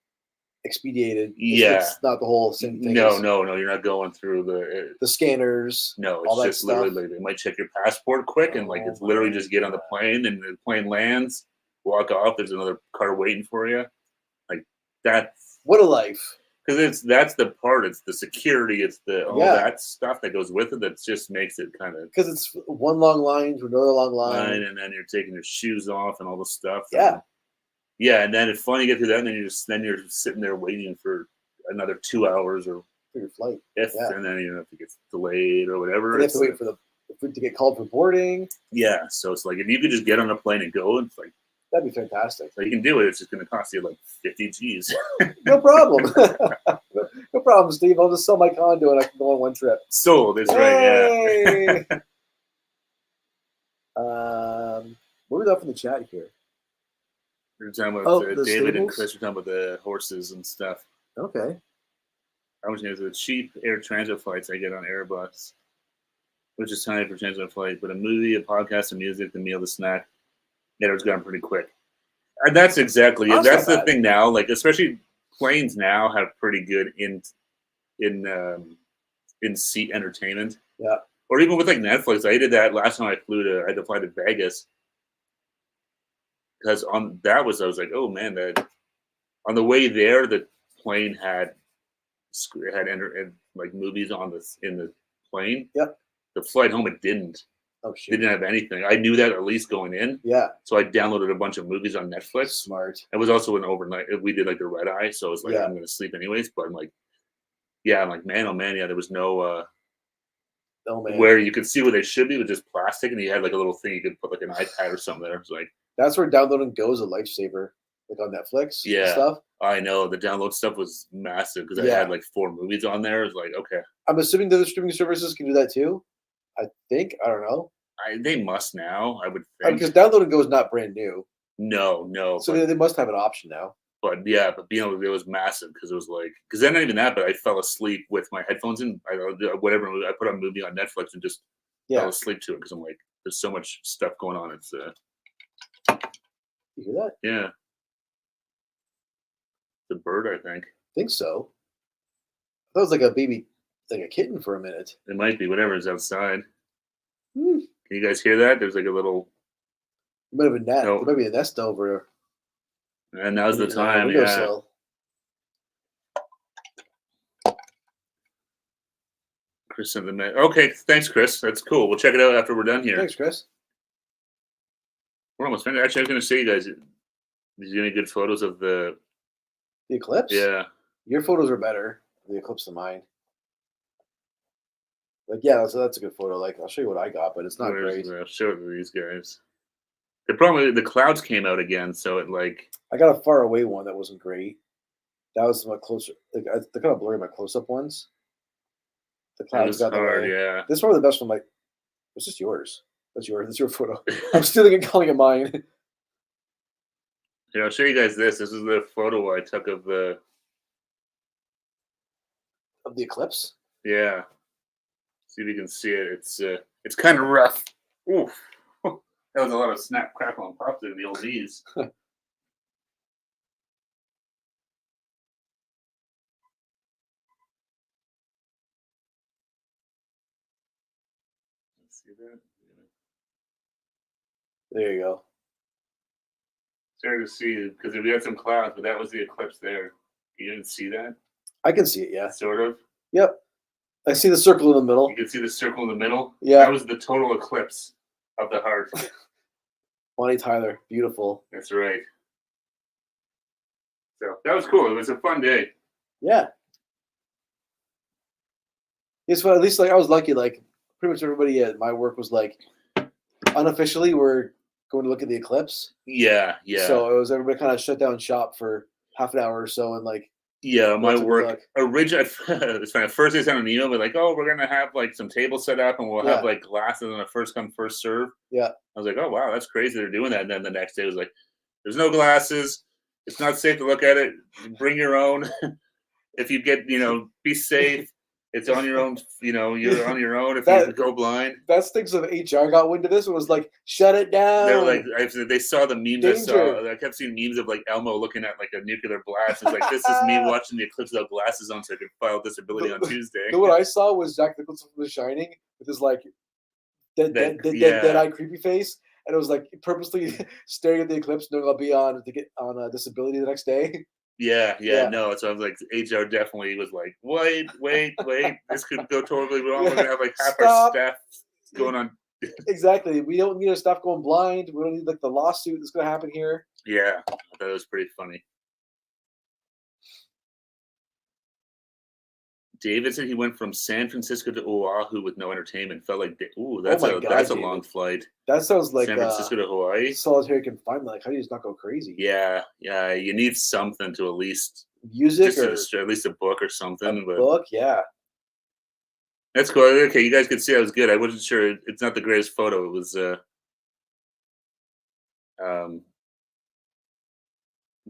expedited. It's not the whole same thing. No, you're not going through the scanners. No, it's just literally they might check your passport quick and like it's literally just get on the plane and the plane lands, walk off. There's another car waiting for you. Like that's what a life. Because that's the part. It's the security. It's all that stuff that goes with it. That just makes it kind of because it's one long line to another long line, and then you're taking your shoes off and all the stuff. Yeah. Yeah, and then it's funny you get through that, and then you're sitting there waiting for another 2 hours or for your flight. And then if it gets delayed or whatever, you have to wait for to get called for boarding. Yeah, so it's like if you could just get on a plane and go, it's like that'd be fantastic. So you can do it. It's just going to cost you like 50 G's. No problem. No problem, Steve. I'll just sell my condo and I can go on one trip. Sold. That's right. Yeah. What was up in the chat here? We were talking about David and Chris were talking about the horses and stuff. Okay. I was going to the cheap air transit flights I get on Airbus, which is tiny for transit flight, but a movie, a podcast, a music, the meal, the snack, it was gone pretty quick. And that's exactly it. That's the thing now. Like, especially planes now have pretty good in seat entertainment. Yeah. Or even with like Netflix, I did that last time I had to fly to Vegas. Because I was like, oh man, on the way there, the plane had like movies in the plane. Yep. The flight home, it didn't. Oh shit. It didn't have anything. I knew that at least going in. Yeah. So I downloaded a bunch of movies on Netflix. Smart. It was also an overnight. We did like the red eye, so it was like I'm going to sleep anyways. But I'm like, man, oh man, yeah, there was no. Oh man. Where you could see where they should be with just plastic, and you had like a little thing you could put like an iPad or something there. It's like that's where downloading Go is a lifesaver, like on Netflix. Yeah. And stuff. I know the download stuff was massive because I had like 4 movies on there. It's like, okay. I'm assuming the other streaming services can do that too. I think. I don't know. They must now. I would think because Download and Go is not brand new. No. So they must have an option now. But yeah, but being able to, it was massive because it was like, because then not even that, but I fell asleep with my headphones in. Whatever I put on a movie on Netflix and just fell asleep to it because I'm like, there's so much stuff going on. It's you hear that? Yeah, the bird, I think. Think so. That was like a baby, like a kitten for a minute. It might be whatever is outside. Can you guys hear that? There's like a little. It might have been that. There might be a nest over. And now's the time. Yeah. Chris sent the mail. Okay, thanks, Chris. That's cool. We'll check it out after we're done here. Thanks, Chris. We're almost finished. Actually, I was going to say, you guys, did you get any good photos of the eclipse? Yeah. Your photos are better, the eclipse, than mine. Like, yeah, so that's a good photo. Like, I'll show you what I got, but it's not great. I'll show it to these guys. The problem is the clouds came out again, so it like. I got a far away one that wasn't great. That was my closer. Like, they're kind of blurry, my close-up ones. The clouds got hard, yeah. This is probably the best one. Like, it's just yours. That's yours. That's your photo. I'm stealing and calling it mine. Yeah, I'll show you guys this. This is the photo I took of the eclipse. Yeah. See if you can see it. It's kind of rough. Oof. That was a lot of snap, crackle, and pop in the old knees. See that? There you go. Sorry to see because we had some clouds, but that was the eclipse there. You didn't see that? I can see it, yeah. Sort of? Yep. I see the circle in the middle. You can see the circle in the middle? Yeah. That was the total eclipse of the heart. Bonnie Tyler, beautiful. That's right. So that was cool. It was a fun day. Yeah. Yes, well, at least like I was lucky. Like pretty much everybody at my work was like, unofficially, we're going to look at the eclipse. Yeah. So it was everybody kind of shut down shop for half an hour or so, and like. Yeah, my work originally. It's funny. At first, they sent an email, but like, oh, we're gonna have like some tables set up, and we'll have like glasses on a first come first serve. Yeah. I was like, oh wow, that's crazy. They're doing that. And then the next day was like, there's no glasses. It's not safe to look at it. Bring your own. If you get, be safe. It's on your own, you're on your own if you go blind. That's things of HR got wind of this. It was like, shut it down. They were like, they saw the memes I saw. I kept seeing memes of like Elmo looking at like a nuclear blast. It's like, this is me watching the eclipse without glasses on so I could file disability on Tuesday. What I saw was Jack Nicholson from The Shining with his like dead-eye creepy face. And it was like purposely staring at the eclipse, knowing I'll be on a disability the next day. Yeah. No. So I was like, HR definitely was like, wait, this could go totally wrong. We're gonna have like half our staff going on. Exactly. We don't need our staff going blind. We don't need like the lawsuit that's gonna happen here. Yeah, I thought it was pretty funny. David said he went from San Francisco to Oahu with no entertainment. Felt like, that's a long flight. That sounds like San Francisco to Hawaii. Solitary confinement. Like, how do you just not go crazy? Yeah. You need something to at least music or at least a book or something. Book, yeah. That's cool. Okay, you guys could see I was good. I wasn't sure. It's not the greatest photo. It was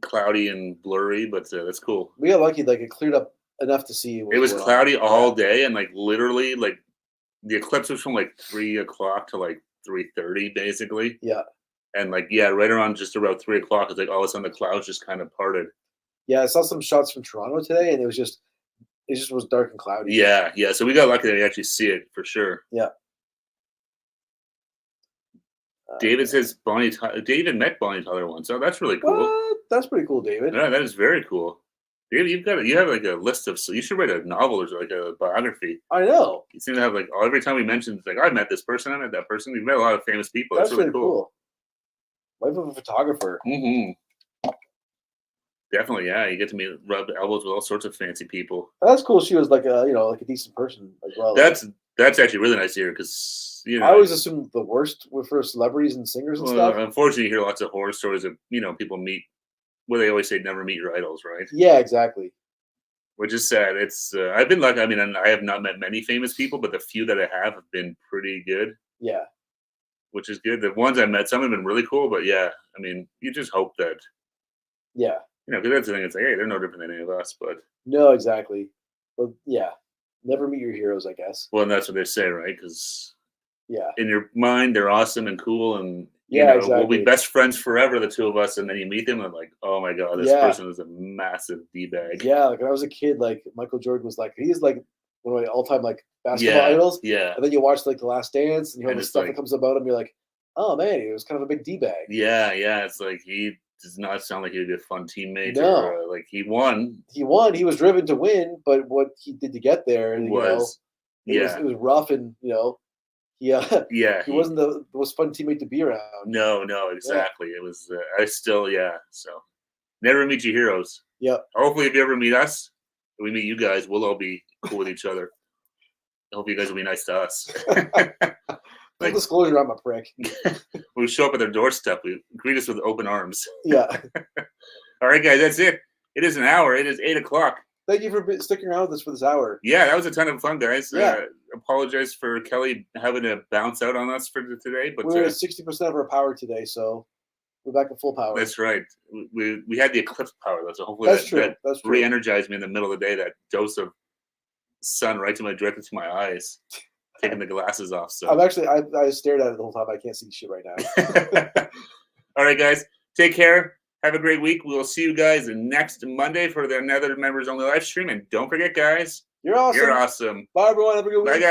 cloudy and blurry, but that's cool. We got lucky. Like, it cleared up enough to see. It was cloudy all day, and like literally, like the eclipse was from like 3 o'clock to like 3:30, basically. Yeah. And like right around just about 3 o'clock, it's like all of a sudden the clouds just kind of parted. Yeah, I saw some shots from Toronto today, and it just was dark and cloudy. Yeah. So we got lucky that we actually see it for sure. Yeah. David says David met Bonnie Tyler once, so that's really cool. That's pretty cool, David. Yeah, that is very cool. You have like a list of. So you should write a novel or like a biography. I know. You seem to have like every time we mention, it's like I met this person, I met that person. We've met a lot of famous people. That's really cool. Life of a photographer. Mm-hmm. Definitely, yeah. You get to rub elbows with all sorts of fancy people. That's cool. She was like a decent person as well. That's actually really nice to hear because I always assume the worst for celebrities and singers and stuff. Unfortunately, you hear lots of horror stories of people meet what they always say, never meet your idols, right? Yeah, exactly. Which is sad. It's I've been lucky. I mean, and I have not met many famous people, but the few that I have been pretty good. Yeah. Which is good. The ones I met, some have been really cool, but yeah, I mean, you just hope that. Yeah. Because that's the thing. It's like, hey, they're no different than any of us, but. No, exactly. But yeah, never meet your heroes, I guess. Well, and that's what they say, right? Because. Yeah. In your mind, they're awesome and cool, and exactly. We'll be best friends forever, the two of us. And then you meet them, and like, oh my god, this person is a massive d-bag. Yeah, like when I was a kid, like Michael Jordan was like, he's like one of my all-time like basketball idols. Yeah. And then you watch like The Last Dance, and you hear the stuff like, that comes about him. You're like, oh man, he was kind of a big d-bag. Yeah. It's like he does not sound like he would be a fun teammate. No. Or, like he won. He won. He was driven to win, but what he did to get there, it was rough, and he wasn't the most fun teammate to be around. No, exactly. It was. I still, So, never meet your heroes. Yep. Hopefully, if you ever meet us, if we meet you guys, we'll all be cool with each other. I hope you guys will be nice to us. Full disclosure, I'm a prick. We show up at their doorstep. We greet us with open arms. Yeah. All right, guys, that's it. It is an hour. It is 8:00. Thank you for sticking around with us for this hour. Yeah, that was a ton of fun, guys. Yeah. Apologize for Kelly having to bounce out on us for today, but we're at 60% of our power today, so we're back at full power. That's right. We had the eclipse power, though, so hopefully that's true. Re-energized me in the middle of the day. That dose of sun directly to my eyes, taking the glasses off. So I'm actually I stared at it the whole time. I can't see shit right now. All right, guys, take care. Have a great week. We will see you guys next Monday for another members only live stream. And don't forget, guys, you're awesome. You're awesome. Bye, everyone. Have a good week. Bye, guys.